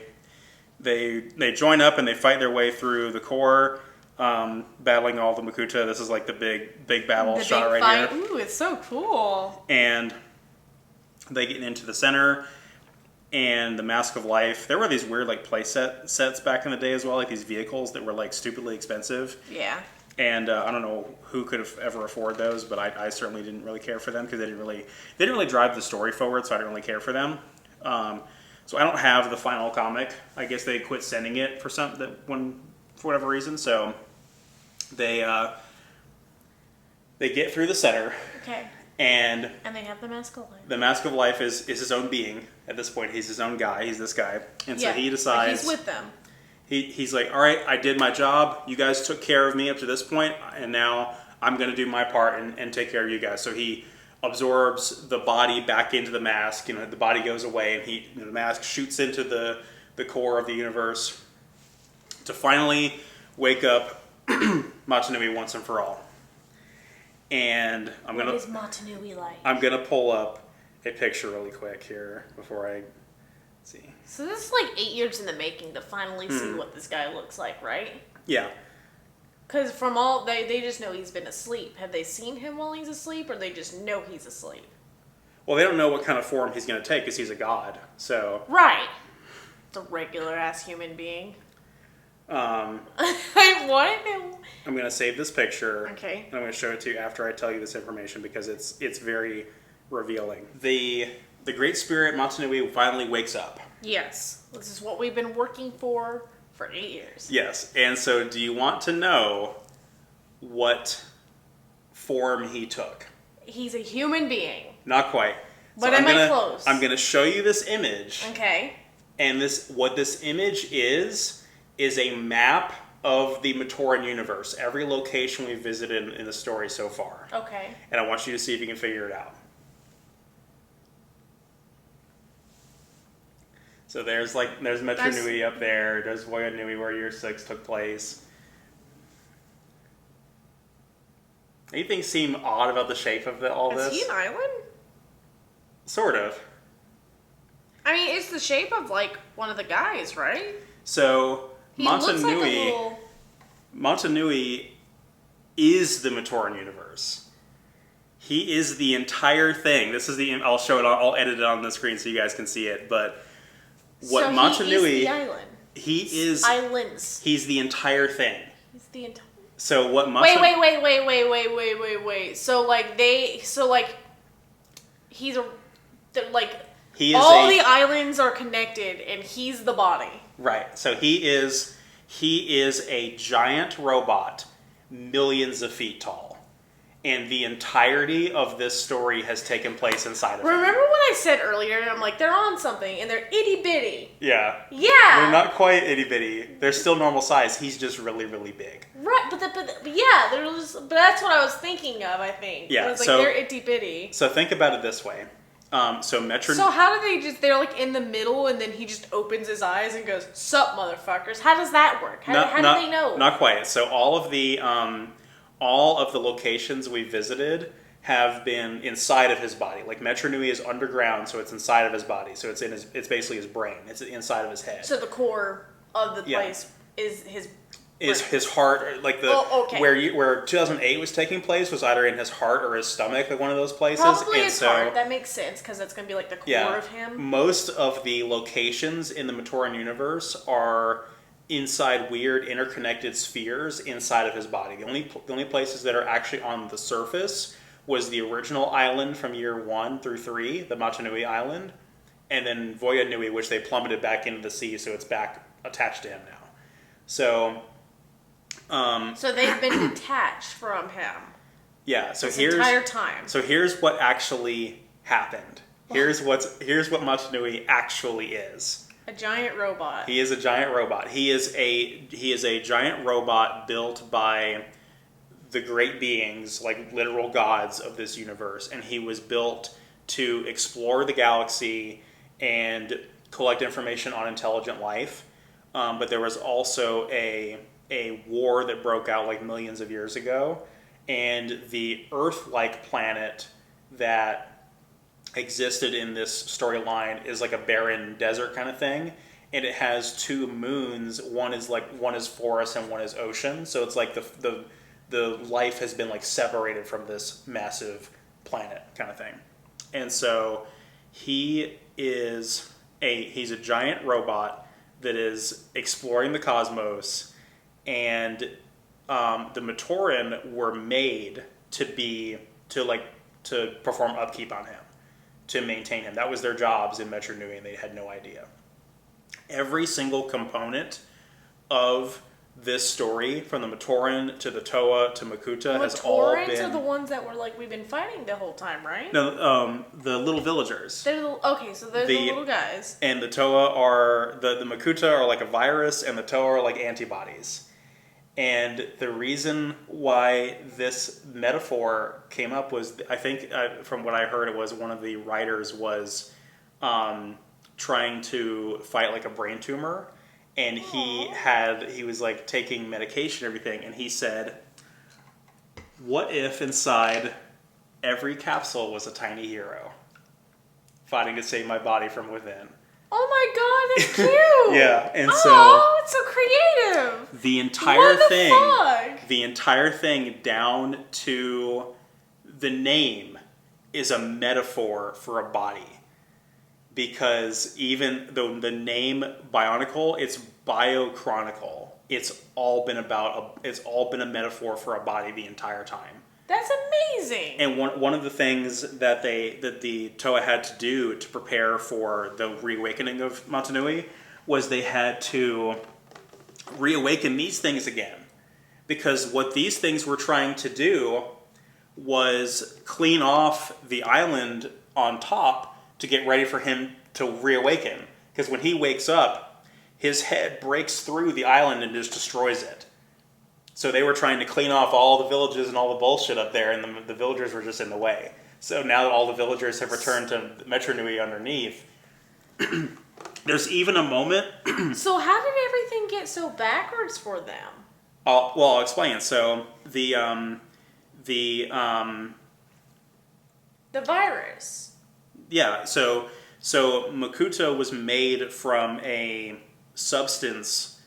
join up and they fight their way through the core, battling all the Makuta. This is like the big battle shot right fight. here. Ooh, it's so cool. And they get into the center and the Mask of Life. There were these weird like play sets back in the day as well, like these vehicles that were like stupidly expensive. Yeah. And I don't know who could have ever afford those, but I certainly didn't really care for them because they didn't really drive the story forward, so I didn't really care for them. So I don't have the final comic. I guess they quit sending it for whatever reason. So they get through the center. Okay. And they have the Mask of Life. The Mask of Life is his own being at this point. He's his own guy. He's this guy. And so he decides... He's with them. He's like, all right, I did my job. You guys took care of me up to this point, and now I'm going to do my part and take care of you guys. So he absorbs the body back into the mask. The body goes away, and the mask shoots into the core of the universe to finally wake up Matanui once and for all. And what is Matanui like? I'm gonna pull up a picture really quick here before I see. So this is like 8 years in the making to finally see what this guy looks like, right? Yeah. Because from all they just know he's been asleep. Have they seen him while he's asleep, or they just know he's asleep? Well, they don't know what kind of form he's gonna take because he's a god. So right. It's a regular ass human being. What? I'm going to save this picture. Okay. And I'm going to show it to you after I tell you this information because it's very revealing. The Great Spirit Matanui finally wakes up. Yes. This is what we've been working for 8 years. Yes. And so do you want to know what form he took? He's a human being. Not quite. But am I close? I'm going to show you this image. Okay. And what this image is a map of the Matoran universe. Every location we've visited in the story so far. Okay. And I want you to see if you can figure it out. So there's Metro Nui up there. There's Voya Nui where Year 6 took place. Anything seem odd about the shape of all this? Is he an island? Sort of. I mean, it's the shape of like one of the guys, right? So Matanui is the Matoran universe. He is the entire thing. This is I'll show it. I'll edit it on the screen so you guys can see it. But what Matanui? He is the island. He is islands. He's the entire thing. He's the entire. So what? Wait. He's a like. He is all the islands are connected, and he's the body. Right. So he is a giant robot, millions of feet tall, and the entirety of this story has taken place inside of him. Remember when I said earlier, and I'm like, they're on something, and they're itty bitty. Yeah. Yeah. They're not quite itty bitty. They're still normal size. He's just really, really big. Right, but yeah, but that's what I was thinking of. I think. Yeah. I was like, they're itty bitty. So think about it this way. So how do they're like in the middle and then he just opens his eyes and goes, "Sup, motherfuckers." How does that work? How do they know? Not quite. So all of the locations we visited have been inside of his body. Like Metro Nui is underground, so it's inside of his body. So it's basically his brain. It's inside of his head. So the core of the place is his is his heart, like where 2008 was taking place was either in his heart or his stomach, like one of those places. Probably his heart. That makes sense because that's going to be like the core of him. Most of the locations in the Matoran universe are inside weird interconnected spheres inside of his body. The only places that are actually on the surface was the original island from year 1 through 3, the Matanui Island, and then Voya Nui, which they plummeted back into the sea, so it's back attached to him now. So they've been detached from him. Yeah. So this entire time. So here's what actually happened. Here's what Matanui actually is. A giant robot. He is a giant robot. He is a giant robot built by the great beings, like literal gods of this universe, and he was built to explore the galaxy and collect information on intelligent life. But there was also a war that broke out like millions of years ago, and the Earth-like planet that existed in this storyline is like a barren desert kind of thing, and it has 2 moons. One is forest and one is ocean. So it's like the life has been like separated from this massive planet kind of thing. And so he's a giant robot that is exploring the cosmos, and the Matoran were made to perform upkeep on him, to maintain him. That was their jobs in Metro Nui, and they had no idea. Every single component of this story, from the Matoran to the Toa to Makuta, has all been... Matorans are the ones that were we've been fighting the whole time, right? No, the little villagers. They're so they're the little guys. And the Toa are... The Makuta are like a virus, and the Toa are like antibodies. And the reason why this metaphor came up was, I think, from what I heard, it was one of the writers was trying to fight like a brain tumor. And he was like taking medication and everything, and he said, what if inside every capsule was a tiny hero fighting to save my body from within? Oh my god, that's cute! Yeah, and it's so creative! The entire thing down to the name is a metaphor for a body. Because even though the name Bionicle, it's Biochronicle. It's all been a metaphor for a body the entire time. That's amazing. And one of the things that the Toa had to do to prepare for the reawakening of Matanui was they had to reawaken these things again. Because what these things were trying to do was clean off the island on top to get ready for him to reawaken. Because when he wakes up, his head breaks through the island and just destroys it. So they were trying to clean off all the villages and all the bullshit up there, and the villagers were just in the way. So now that all the villagers have returned to Metro Nui underneath, there's even a moment... So how did everything get so backwards for them? I'll explain. So the virus. Yeah, so Makuta was made from a substance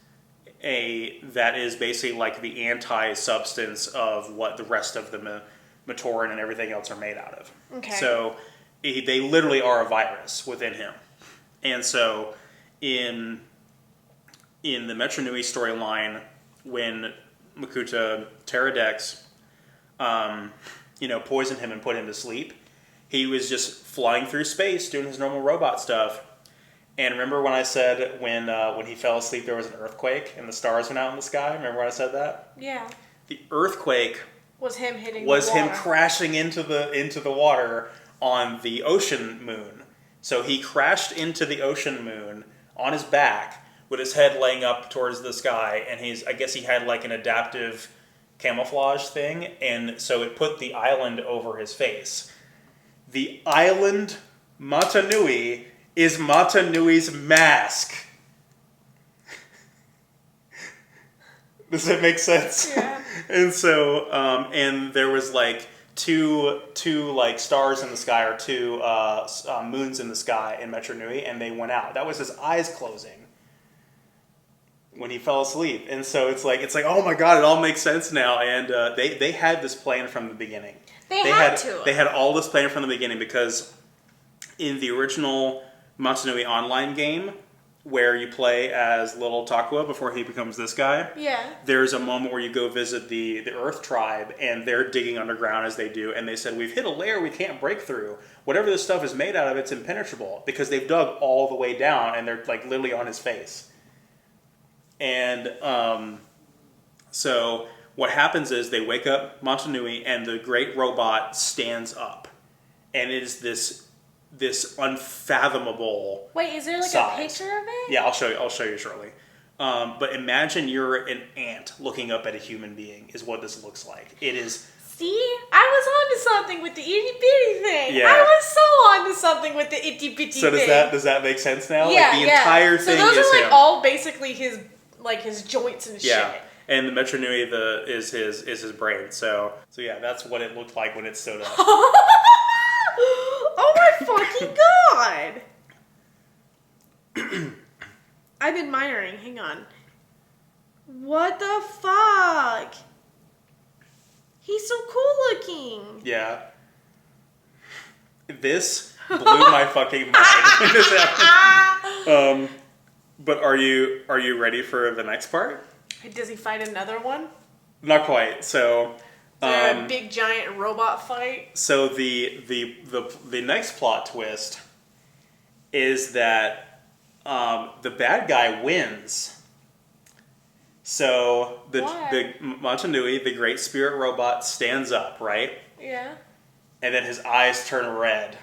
that is basically like the anti-substance of what the rest of the Matoran and everything else are made out of. Okay. So they literally are a virus within him. And so in the Metro Nui storyline, when Makuta Pterodex poisoned him and put him to sleep, he was just flying through space, doing his normal robot stuff. And remember when I said when he fell asleep there was an earthquake and the stars went out in the sky? Remember when I said that? Yeah. The earthquake was him hitting him crashing into the water on the ocean moon. So he crashed into the ocean moon on his back with his head laying up towards the sky, and I guess he had like an adaptive camouflage thing, and so it put the island over his face. The island Matanui is Matanui's mask. Does that make sense? Yeah. And so, and there was like two like stars in the sky, or two moons in the sky in Metro Nui, and they went out. That was his eyes closing. when he fell asleep. And so it's like oh my god, it all makes sense now. And they had this plan from the beginning. They had all this plan from the beginning because in the original Motunui online game, where you play as little Takua before he becomes this guy. Yeah. There's a moment where you go visit the Earth tribe, and they're digging underground as they do, and they said, we've hit a layer we can't break through. Whatever this stuff is made out of, it's impenetrable, because they've dug all the way down, and they're like literally on his face. And so what happens is they wake up Motunui, and the great robot stands up. And it is this unfathomable Wait, is there like size. a picture of it? Yeah, I'll show you shortly. But imagine you're an ant looking up at a human being is what this looks like. It is. See, I was onto something with the itty bitty thing. Yeah. I was so onto something with the itty bitty So thing. does that make sense now? Yeah, like the entire so thing those is are like him. all basically his joints and Yeah. shit. And the Metronui is his brain. So yeah, that's what it looked like when it stood up. Oh my fucking god! I'm admiring. Hang on. What the fuck? He's so cool looking. Yeah. This blew my fucking mind when this happened. But are you ready for the next part? Does he fight another one? Not quite. So Is there a big giant robot fight? So the next plot twist is that the bad guy wins. So the Motunui, the great spirit robot, stands up, right? Yeah. And then his eyes turn red.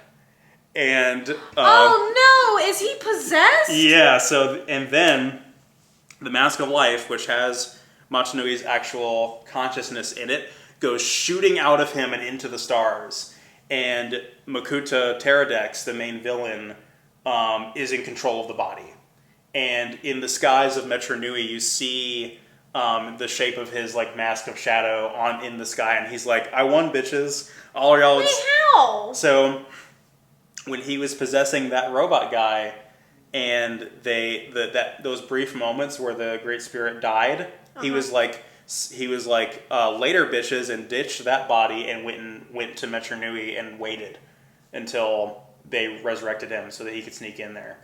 And oh no! Is he possessed? yeah. So and then the Mask of Life, which has Motunui's actual consciousness in it, goes shooting out of him and into the stars. And Makuta Pterodex, the main villain, is in control of the body. And in the skies of Metronui, you see the shape of his like mask of shadow in the sky, and he's like, "I won, bitches! All y'all." Wait, how? So when he was possessing that robot guy, and those brief moments where the Great Spirit died, he was like, later bitches, and ditched that body and went to Metronui and waited until they resurrected him so that he could sneak in there.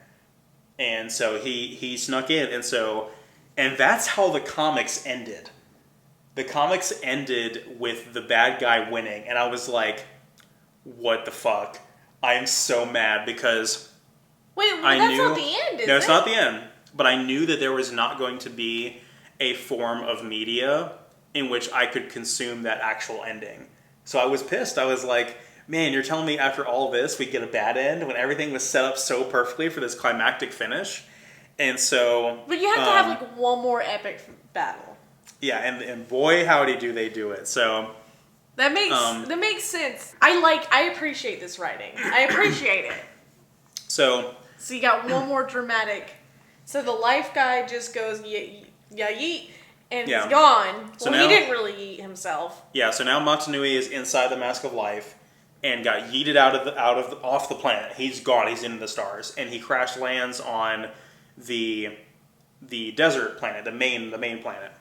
And so he snuck in, and that's how the comics ended. The comics ended with the bad guy winning, and I was like, what the fuck? I am so mad because that's not the end, is it? No, it's not the end. But I knew that there was not going to be a form of media in which I could consume that actual ending. So I was pissed. I was like, man, you're telling me after all this we get a bad end when everything was set up so perfectly for this climactic finish? And so... But you have to have like one more epic battle. Yeah, and boy howdy do they do it. So... That makes sense. I appreciate this writing. I appreciate it. So you got one more dramatic. So the life guy just goes yeet, and he's gone. So now, he didn't really yeet himself. Yeah. So now Motunui is inside the Mask of Life and got yeeted off the planet. He's gone. He's in the stars, and he crash lands on the desert planet, the main planet,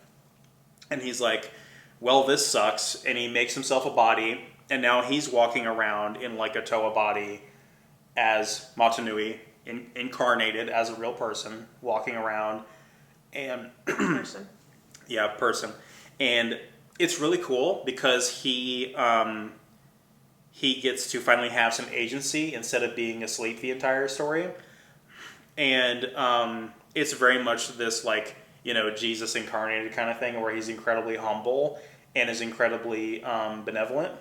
and he's like, well, this sucks, and he makes himself a body, and now he's walking around in like a Toa body as Motunui, incarnated as a real person, walking around, and person. Yeah, person, and it's really cool because he gets to finally have some agency instead of being asleep the entire story, and it's very much this like, you know, Jesus incarnated kind of thing where he's incredibly humble and is incredibly benevolent,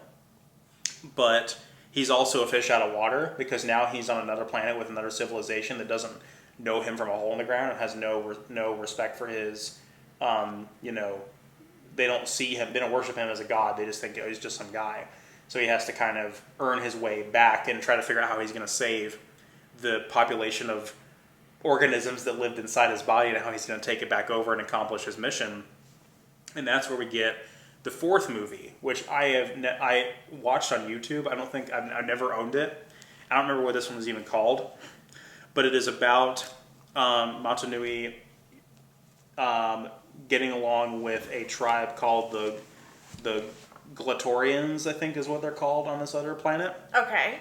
but he's also a fish out of water because now he's on another planet with another civilization that doesn't know him from a hole in the ground and has no respect for his, they don't see him, they don't worship him as a god, they just think, oh, he's just some guy. So he has to kind of earn his way back and try to figure out how he's going to save the population of organisms that lived inside his body and how he's going to take it back over and accomplish his mission. And that's where we get the fourth movie, which I watched on YouTube. I've never owned it. I don't remember what this one was even called, but it is about Motunui getting along with a tribe called the Glatorians, I think is what they're called on this other planet. Okay.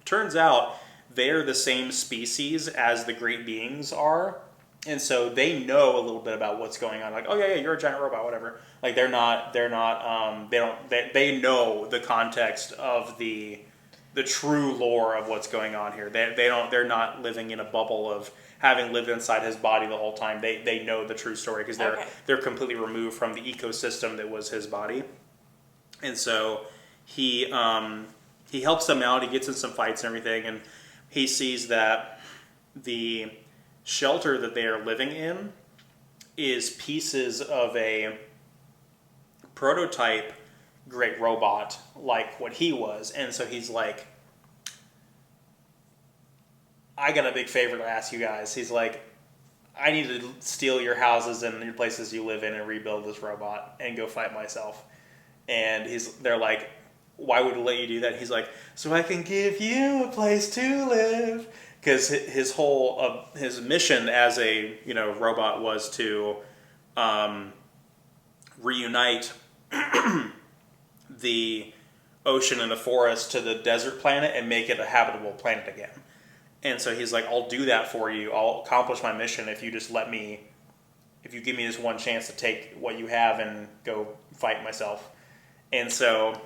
Turns out they're the same species as the great beings are, and so they know a little bit about what's going on. Like, oh yeah, you're a giant robot, whatever. Like they know the context of the true lore of what's going on here. They're not living in a bubble of having lived inside his body the whole time. They know the true story because they're completely removed from the ecosystem that was his body. And so he helps them out. He gets in some fights and everything, and he sees that the shelter that they are living in is pieces of a prototype great robot like what he was. And so he's like, I got a big favor to ask you guys. He's like, I need to steal your houses and your places you live in and rebuild this robot and go fight myself. And they're like, why would we let you do that? He's like, so I can give you a place to live. Because his whole his mission as a robot was to reunite the ocean and the forest to the desert planet and make it a habitable planet again. And so he's like, I'll do that for you. I'll accomplish my mission if you just if you give me this one chance to take what you have and go fight myself. And so,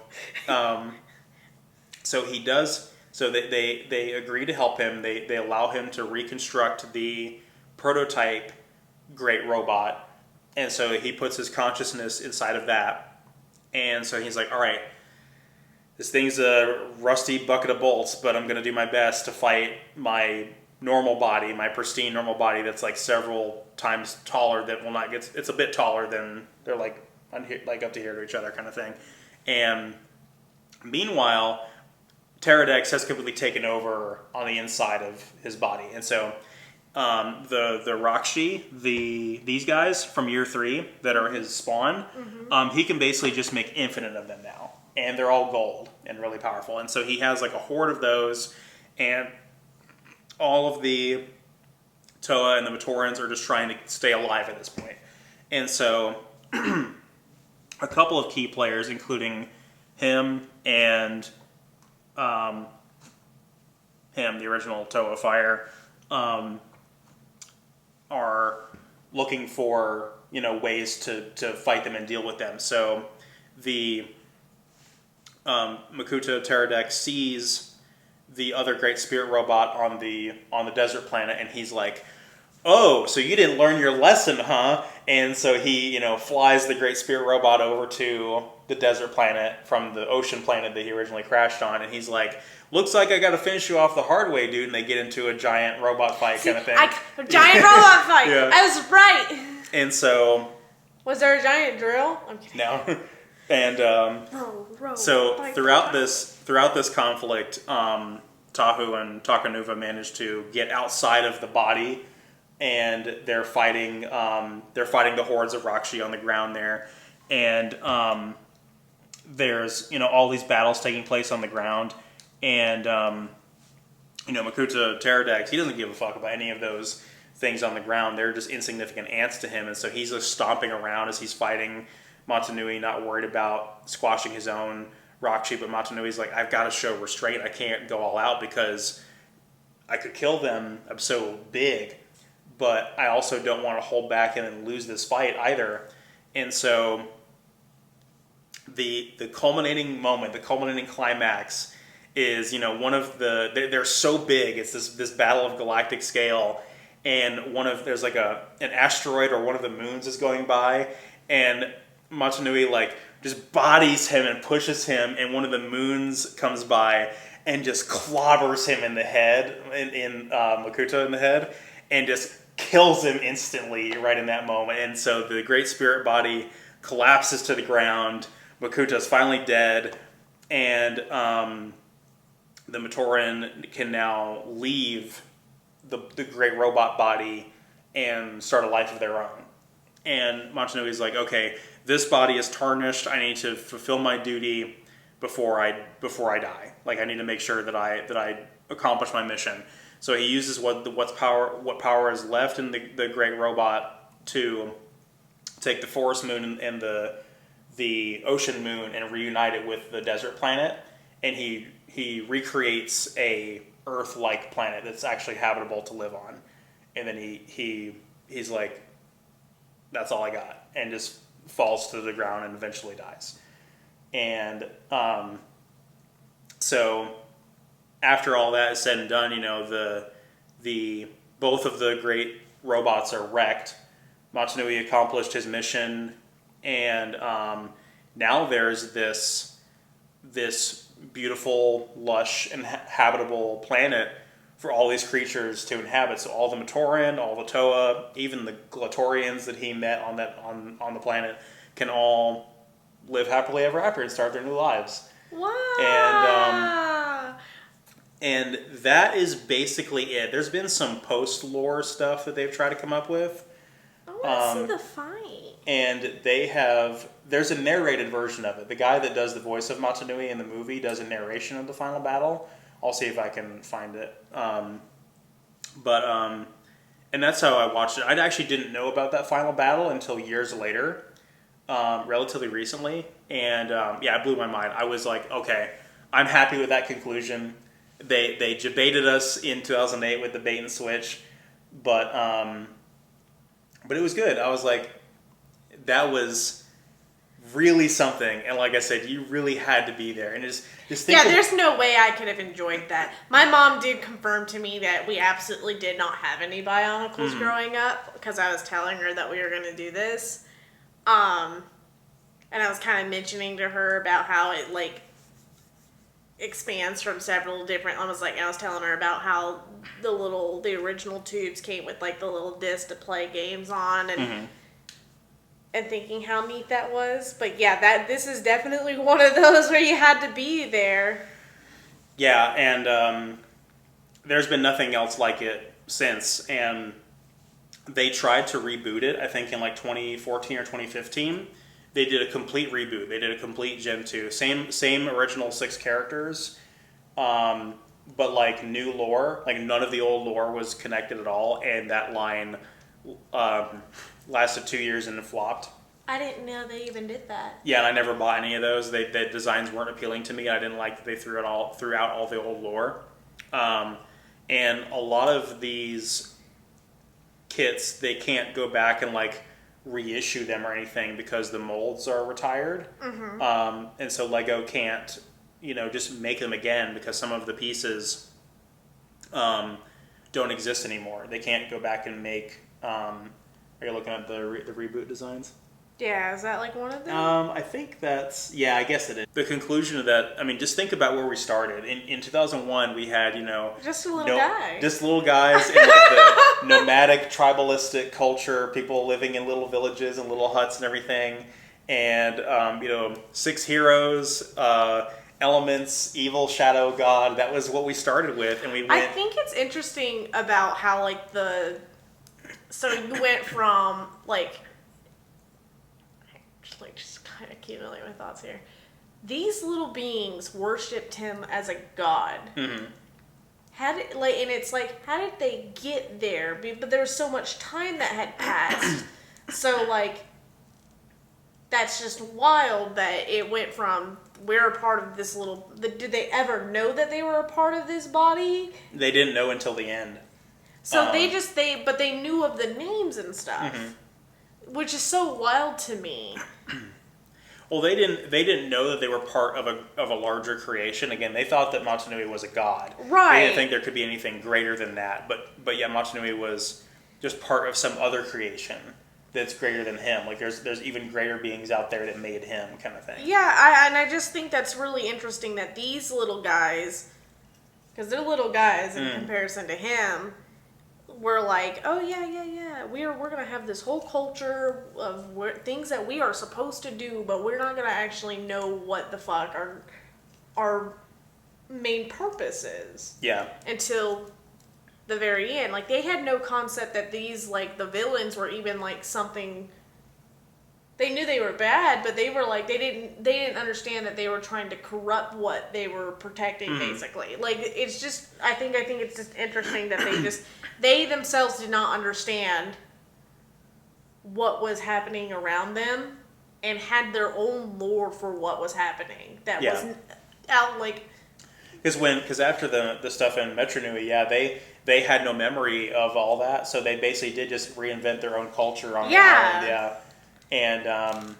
so he does. So they agree to help him. They allow him to reconstruct the prototype great robot. And so he puts his consciousness inside of that. And so he's like, all right, this thing's a rusty bucket of bolts, but I'm going to do my best to fight my normal body, my pristine normal body that's like several times taller that will not get, it's a bit taller than, they're like up to here to each other kind of thing. And meanwhile, Pterodex has completely taken over on the inside of his body. And so the Rakshi, these guys from year 3 that are his spawn, he can basically just make infinite of them now. And they're all gold and really powerful. And so he has like a horde of those, and all of the Toa and the Matorans are just trying to stay alive at this point. And so a couple of key players, including him and the original Toa Fire, are looking for ways to fight them and deal with them. So the Makuta Pterodex sees the other great spirit robot on the desert planet, and he's like, oh, so you didn't learn your lesson, huh? And so he flies the great spirit robot over to the desert planet from the ocean planet that he originally crashed on, and he's like, looks like I gotta finish you off the hard way, dude. And they get into a giant robot fight kind of thing. A giant robot fight. Yeah. I was right. And so, was there a giant drill? I'm kidding. No. And so throughout this conflict, Tahu and Takanuva managed to get outside of the body, and they're fighting the hordes of Rakshi on the ground there, and there's all these battles taking place on the ground, and Makuta Pterodex, he doesn't give a fuck about any of those things on the ground. They're just insignificant ants to him, and so he's just stomping around as he's fighting Motunui, not worried about squashing his own Rakshi, but Motunui's like, I've got to show restraint. I can't go all out because I could kill them. I'm so big, but I also don't want to hold back and then lose this fight either. And so the culminating moment, the culminating climax is, one of they're so big. It's this battle of galactic scale, and there's like an asteroid or one of the moons is going by, and Motunui just bodies him and pushes him, and one of the moons comes by and just clobbers him in the head, in Makuta in the head, and just kills him instantly right in that moment. And so the great spirit body collapses to the ground. Makuta's finally dead, and the Matoran can now leave the great robot body and start a life of their own. And Motunui's like, okay, this body is tarnished. I need to fulfill my duty before I die. I need to make sure that I accomplish my mission. So he uses what power is left in the great robot to take the forest moon and the ocean moon and reunite it with the desert planet, and he recreates a Earth-like planet that's actually habitable to live on, and then he's like, that's all I got, and just falls to the ground and eventually dies. And so after all that is said and done, the both of the great robots are wrecked. Motunui accomplished his mission, and now there's this beautiful, lush, and habitable planet for all these creatures to inhabit. So all the Matoran, all the Toa, even the Glatorians that he met on the planet can all live happily ever after and start their new lives. Wow. And that is basically it. There's been some post-lore stuff that they've tried to come up with. I want to see the fight. And there's a narrated version of it. The guy that does the voice of Motunui in the movie does a narration of the final battle. I'll see if I can find it. And that's how I watched it. I actually didn't know about that final battle until years later, relatively recently. And it blew my mind. I was like, okay, I'm happy with that conclusion. They debated us in 2008 with the bait and switch, but it was good. I was like, that was really something. And like I said, you really had to be there. And just think there's no way I could have enjoyed that. My mom did confirm to me that we absolutely did not have any Bionicles growing up, because I was telling her that we were going to do this. And I was kind of mentioning to her about how it like expands from several different. I was telling her about how the original tubes came with like the little disc to play games on, and thinking how neat that was. But yeah, this is definitely one of those where you had to be there. Yeah, and there's been nothing else like it since. And they tried to reboot it, I think in like 2014 or 2015. They did a complete reboot. They did a complete Gen 2. Same original 6 characters, but like new lore. Like none of the old lore was connected at all, and that line lasted 2 years and it flopped. I didn't know they even did that. Yeah, and I never bought any of those. The designs weren't appealing to me. I didn't like that they threw out all the old lore. And a lot of these kits, they can't go back and like reissue them or anything because the molds are retired. And so Lego can't, just make them again because some of the pieces don't exist anymore. They can't go back and make. Are you looking at the reboot designs? Yeah, is that like one of them? I think that's, I guess it is. The conclusion of that, just think about where we started. In 2001, we had, just a little guy. Just little guys in like the nomadic, tribalistic culture, people living in little villages and little huts and everything. And, 6 heroes, elements, evil, shadow, god. That was what we started with. And we went. I think it's interesting about how, like, so you went from, like, just kind of accumulate my thoughts here. These little beings worshipped him as a god. How did they get there? But there was so much time that had passed. So like, that's just wild that it went from we're a part of this little. Did they ever know that they were a part of this body? They didn't know until the end. So but they knew of the names and stuff. Which is so wild to me. Well, they didn't know that they were part of a larger creation. Again, they thought that Motunui was a god. Right. They didn't think there could be anything greater than that. But yeah, Motunui was just part of some other creation that's greater than him. Like there's even greater beings out there that made him, kind of thing. Yeah, I just think that's really interesting that these little guys, because they're little guys in comparison to him, we're like, oh yeah, we're gonna have this whole culture of things that we are supposed to do, but we're not gonna actually know what the fuck our main purpose is. Yeah. Until the very end. Like they had no concept that these like the villains were even like something. They knew they were bad, but they were like they didn't understand that they were trying to corrupt what they were protecting, basically. Like it's just I think it's just interesting that they themselves did not understand what was happening around them and had their own lore for what was happening. That was out like... Because after the stuff in Metro Nui, they had no memory of all that, so they basically did just reinvent their own culture on the island, and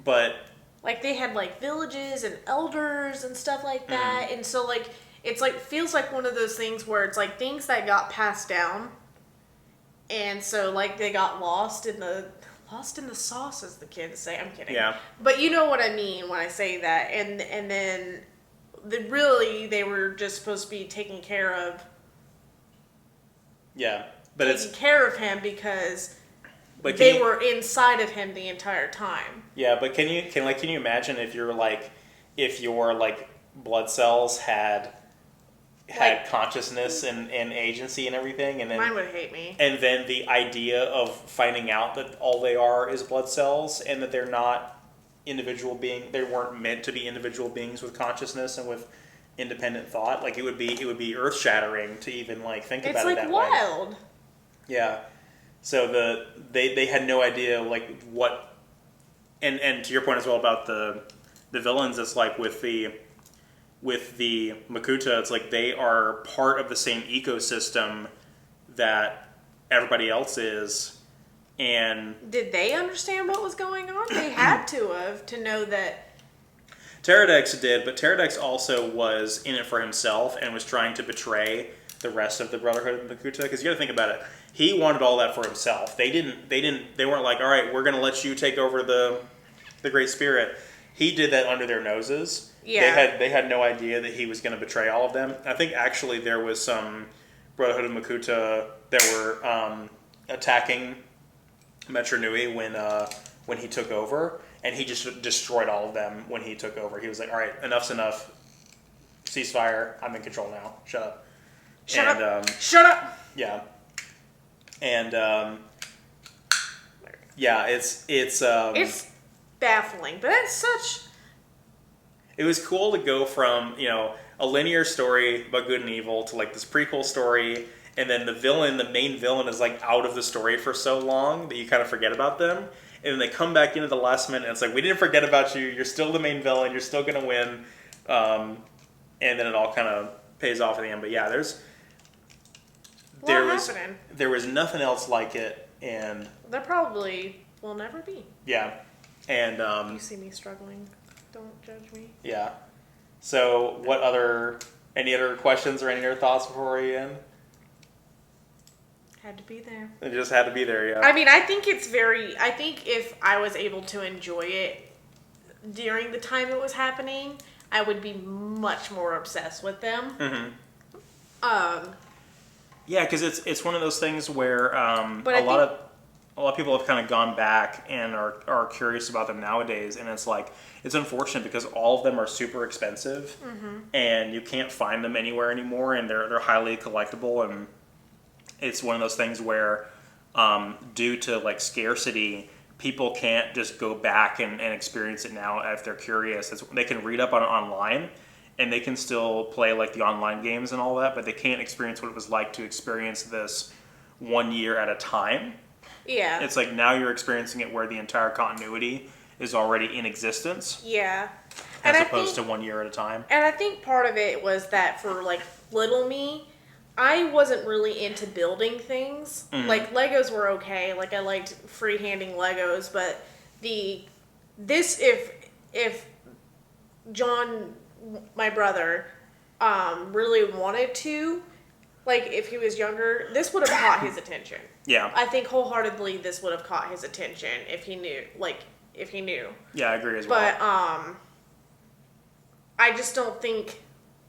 but like they had like villages and elders and stuff like that, and so like it's like feels like one of those things where it's like things that got passed down, and so like they got lost in the sauce, as the kids say. I'm kidding, but you know what I mean when I say that, and then. They were just supposed to be taking care of. Yeah, but taking care of him because they were inside of him the entire time. Yeah, but can you imagine if your blood cells had consciousness and agency and everything, and then mine would hate me. And then the idea of finding out that all they are is blood cells and that they're not individual being, they weren't meant to be individual beings with consciousness and with independent thought. Like it would be earth shattering to even like think about it that way. It's like wild. Yeah. So they had no idea like what, and to your point as well about the villains, it's like with the Makuta, it's like they are part of the same ecosystem that everybody else is. And did they understand what was going on? They had to know that. Pterodex did, but Pterodex also was in it for himself and was trying to betray the rest of the Brotherhood of Makuta. Because you got to think about it, he wanted all that for himself. They weren't like, all right, we're going to let you take over the Great Spirit. He did that under their noses. Yeah, they had no idea that he was going to betray all of them. I think actually there was some Brotherhood of Makuta that were attacking Metro Nui when he took over, and he just destroyed all of them when he took over. He was like, all right, enough's enough. Ceasefire. I'm in control now. Shut up. Shut up. Yeah. And it's baffling, but it's such. It was cool to go from a linear story about good and evil to like this prequel story. And then the main villain is like out of the story for so long that you kind of forget about them. And then they come back into the last minute and it's like, we didn't forget about you. You're still the main villain. You're still going to win. And then it all kind of pays off at the end. But yeah, there was nothing else like it. And there probably will never be. Yeah. And you see me struggling. Don't judge me. Yeah. So any other questions or any other thoughts before we end? Had to be there. It just had to be there, yeah. I mean, I think if I was able to enjoy it during the time it was happening, I would be much more obsessed with them. Mm-hmm. Yeah, because it's one of those things where a lot of people have kind of gone back and are curious about them nowadays, and it's like it's unfortunate because all of them are super expensive, and you can't find them anywhere anymore, and they're highly collectible, and it's one of those things where due to like scarcity, people can't just go back and experience it now if they're curious. They can read up on it online, and they can still play like the online games and all that, but they can't experience what it was like to experience this 1 year at a time. Yeah. It's like now you're experiencing it where the entire continuity is already in existence. Yeah. As opposed to 1 year at a time. And I think part of it was that for like little me, I wasn't really into building things. Mm-hmm. Like Legos were okay. Like I liked freehanding Legos, but if John, my brother, really wanted to, like if he was younger, this would have caught his attention. Yeah. I think wholeheartedly this would have caught his attention if he knew. Yeah, I agree as well. But I just don't think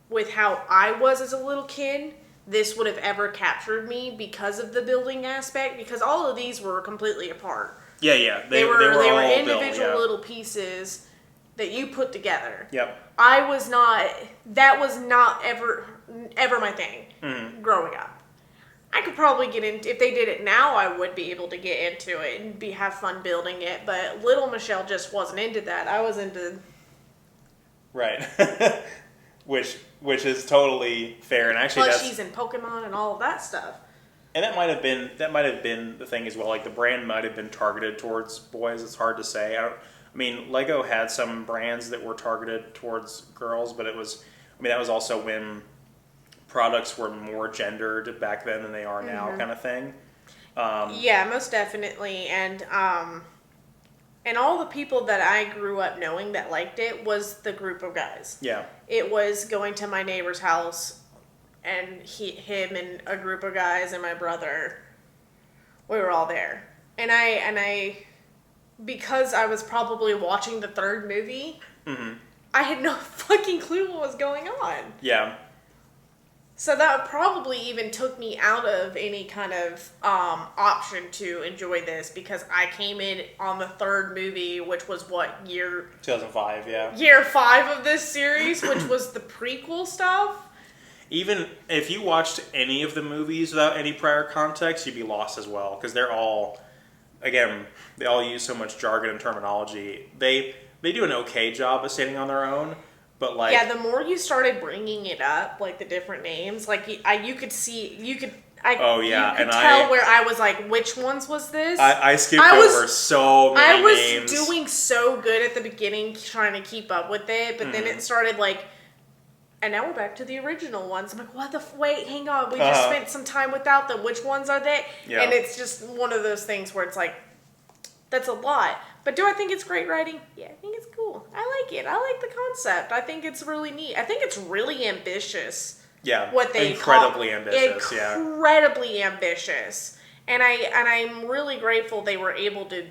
with how I was as a little kid, this would have ever captured me because of the building aspect, because all of these were completely apart. Yeah. They were all individual little pieces that you put together. Yep. That was not ever my thing growing up. I could probably get into, if they did it now, I would be able to get into it and have fun building it, but little Michelle just wasn't into that. I was into... Right. Which is totally fair, and actually plus she's in Pokemon and all of that stuff. And that might have been the thing as well. Like the brand might have been targeted towards boys. It's hard to say. I mean, Lego had some brands that were targeted towards girls, but it was. I mean, that was also when products were more gendered back then than they are now, kind of thing. Yeah, most definitely, and all the people that I grew up knowing that liked it was the group of guys. Yeah. It was going to my neighbor's house, and him and a group of guys and my brother. We were all there, and I, because I was probably watching the third movie, I had no fucking clue what was going on. Yeah. So that probably even took me out of any kind of option to enjoy this, because I came in on the third movie, which was what, year? 2005, yeah. Year 5 of this series, which was the prequel stuff. Even if you watched any of the movies without any prior context, you'd be lost as well, because they're all, again, they all use so much jargon and terminology. They do an okay job of standing on their own. But like, yeah, the more you started bringing it up, like the different names, like you could tell where I was like, which ones was this? I skipped over so many names. I was doing so good at the beginning trying to keep up with it, but then it started like, and now we're back to the original ones. I'm like, what the, wait, hang on, we just spent some time without them. Which ones are they? Yeah. And it's just one of those things where it's like, that's a lot. But do I think it's great writing? Yeah, I think it's cool. I like it. I like the concept. I think it's really neat. I think it's really ambitious. Yeah, what they incredibly ambitious. Incredibly ambitious. And I'm really grateful they were able to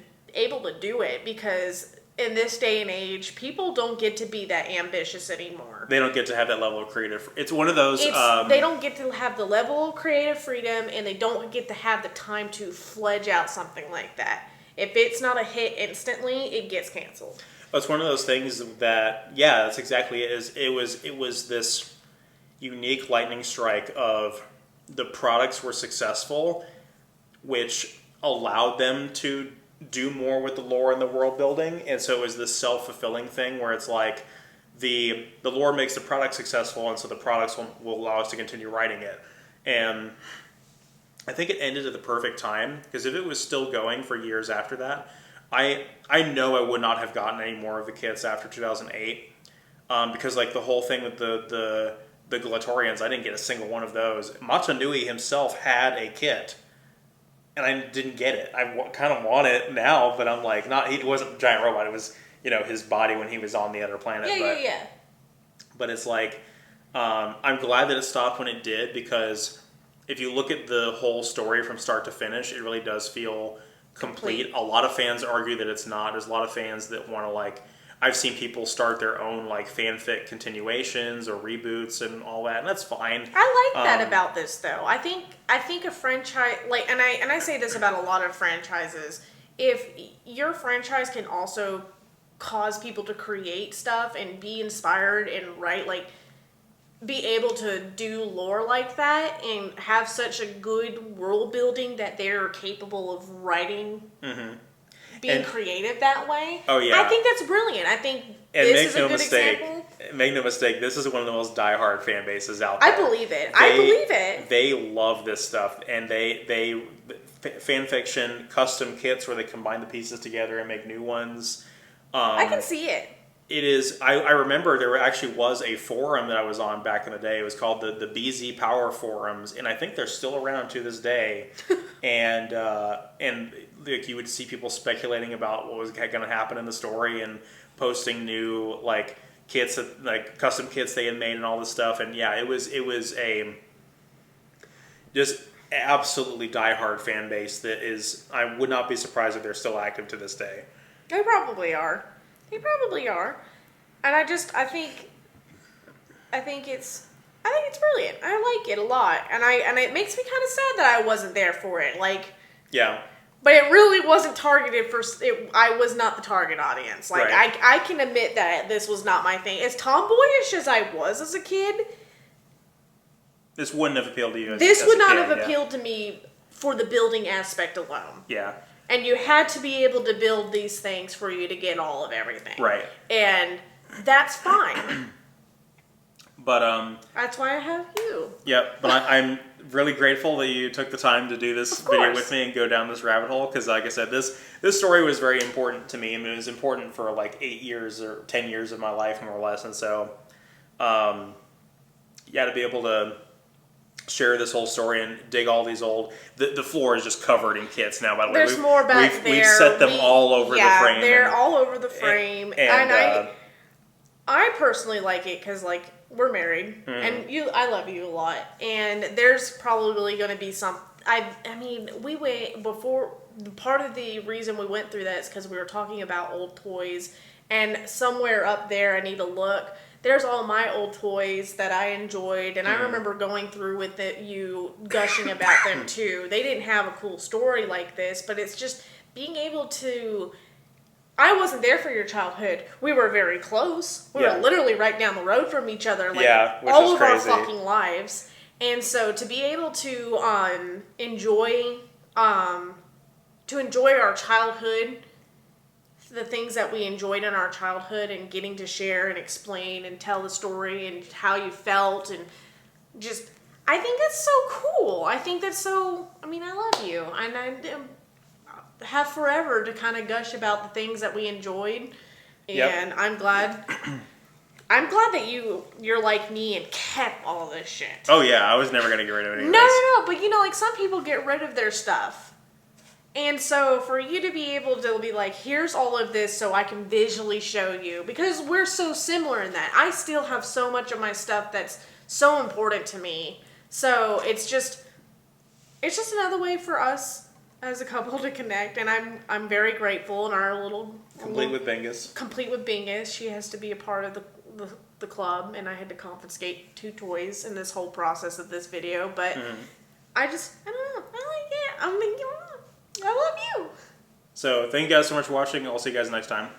do it, because in this day and age, people don't get to be that ambitious anymore. They don't get to have that level of creative. It's one of those. They don't get to have the level of creative freedom, and they don't get to have the time to fledge out something like that. If it's not a hit instantly, it gets canceled. It's one of those things that, yeah, that's exactly it. It was this unique lightning strike of the products were successful, which allowed them to do more with the lore and the world building. And so it was this self-fulfilling thing where it's like the lore makes the product successful, and so the products will allow us to continue writing it. And I think it ended at the perfect time, because if it was still going for years after that, I know I would not have gotten any more of the kits after 2008, because like the whole thing with the Glatorians, I didn't get a single one of those. Matanui himself had a kit, and I didn't get it. I kind of want it now, but I'm like, it wasn't a giant robot. It was, his body when he was on the other planet. Yeah. But it's like, I'm glad that it stopped when it did, because if you look at the whole story from start to finish, it really does feel complete. A lot of fans argue that it's not. There's a lot of fans that want to, like, I've seen people start their own like fanfic continuations or reboots and all that, and that's fine. I like that about this though. I think a franchise, like, and I say this about a lot of franchises, if your franchise can also cause people to create stuff and be inspired and write, like, be able to do lore like that and have such a good world building that they're capable of writing, being creative that way. Oh yeah, I think that's brilliant. I think this is a good example. Make no mistake, this is one of the most diehard fan bases out there. I believe it. They love this stuff, and they fan fiction, custom kits where they combine the pieces together and make new ones. I can see it. It is. I remember there actually was a forum that I was on back in the day. It was called the BZ Power Forums, and I think they're still around to this day. and like, you would see people speculating about what was going to happen in the story and posting new like kits, like custom kits they had made and all this stuff. And yeah, it was a just absolutely diehard fan base that is. I would not be surprised if they're still active to this day. They probably are. And I think it's brilliant. I like it a lot. And it makes me kind of sad that I wasn't there for it. Like, yeah. But it really wasn't targeted for I was not the target audience. Like, right. I can admit that this was not my thing. As tomboyish as I was as a kid, this wouldn't have appealed to you. This would not have appealed to me for the building aspect alone. Yeah. And you had to be able to build these things for you to get all of everything. Right. And that's fine. But That's why I have you. yeah, but I'm really grateful that you took the time to do this video with me and go down this rabbit hole, because like I said, this story was very important to me. I mean, it was important for like 8 years or 10 years of my life, more or less, and so yeah, to be able to share this whole story and dig all these old... The floor is just covered in kits now, by the way. There's more back there. We've set them all over the frame. Yeah, they're all over the frame. And I personally like it because, like, we're married, and I love you a lot, and there's probably going to be some... I mean, we went... Before... Part of the reason we went through that is because we were talking about old toys, and somewhere up there, I need to look... There's all my old toys that I enjoyed, and I remember going through with you gushing about them too. They didn't have a cool story like this, but it's just being able to... I wasn't there for your childhood. We were very close. We were literally right down the road from each other, like all of our fucking lives. And so to be able to enjoy our childhood, the things that we enjoyed in our childhood, and getting to share and explain and tell the story and how you felt, and just, I think that's so cool. I think that's so, I mean, I love you, and I have forever to kind of gush about the things that we enjoyed, and I'm glad that you're like me and kept all this shit. Oh yeah, I was never going to get rid of any of this. No, but you know, like, some people get rid of their stuff. And so for you to be able to be like, here's all of this so I can visually show you, because we're so similar in that. I still have so much of my stuff that's so important to me. So it's just another way for us as a couple to connect, and I'm very grateful. In our little Complete with Bingus. She has to be a part of the club, and I had to confiscate 2 toys in this whole process of this video. But I don't know. I like it. I love you. So thank you guys so much for watching. I'll see you guys next time.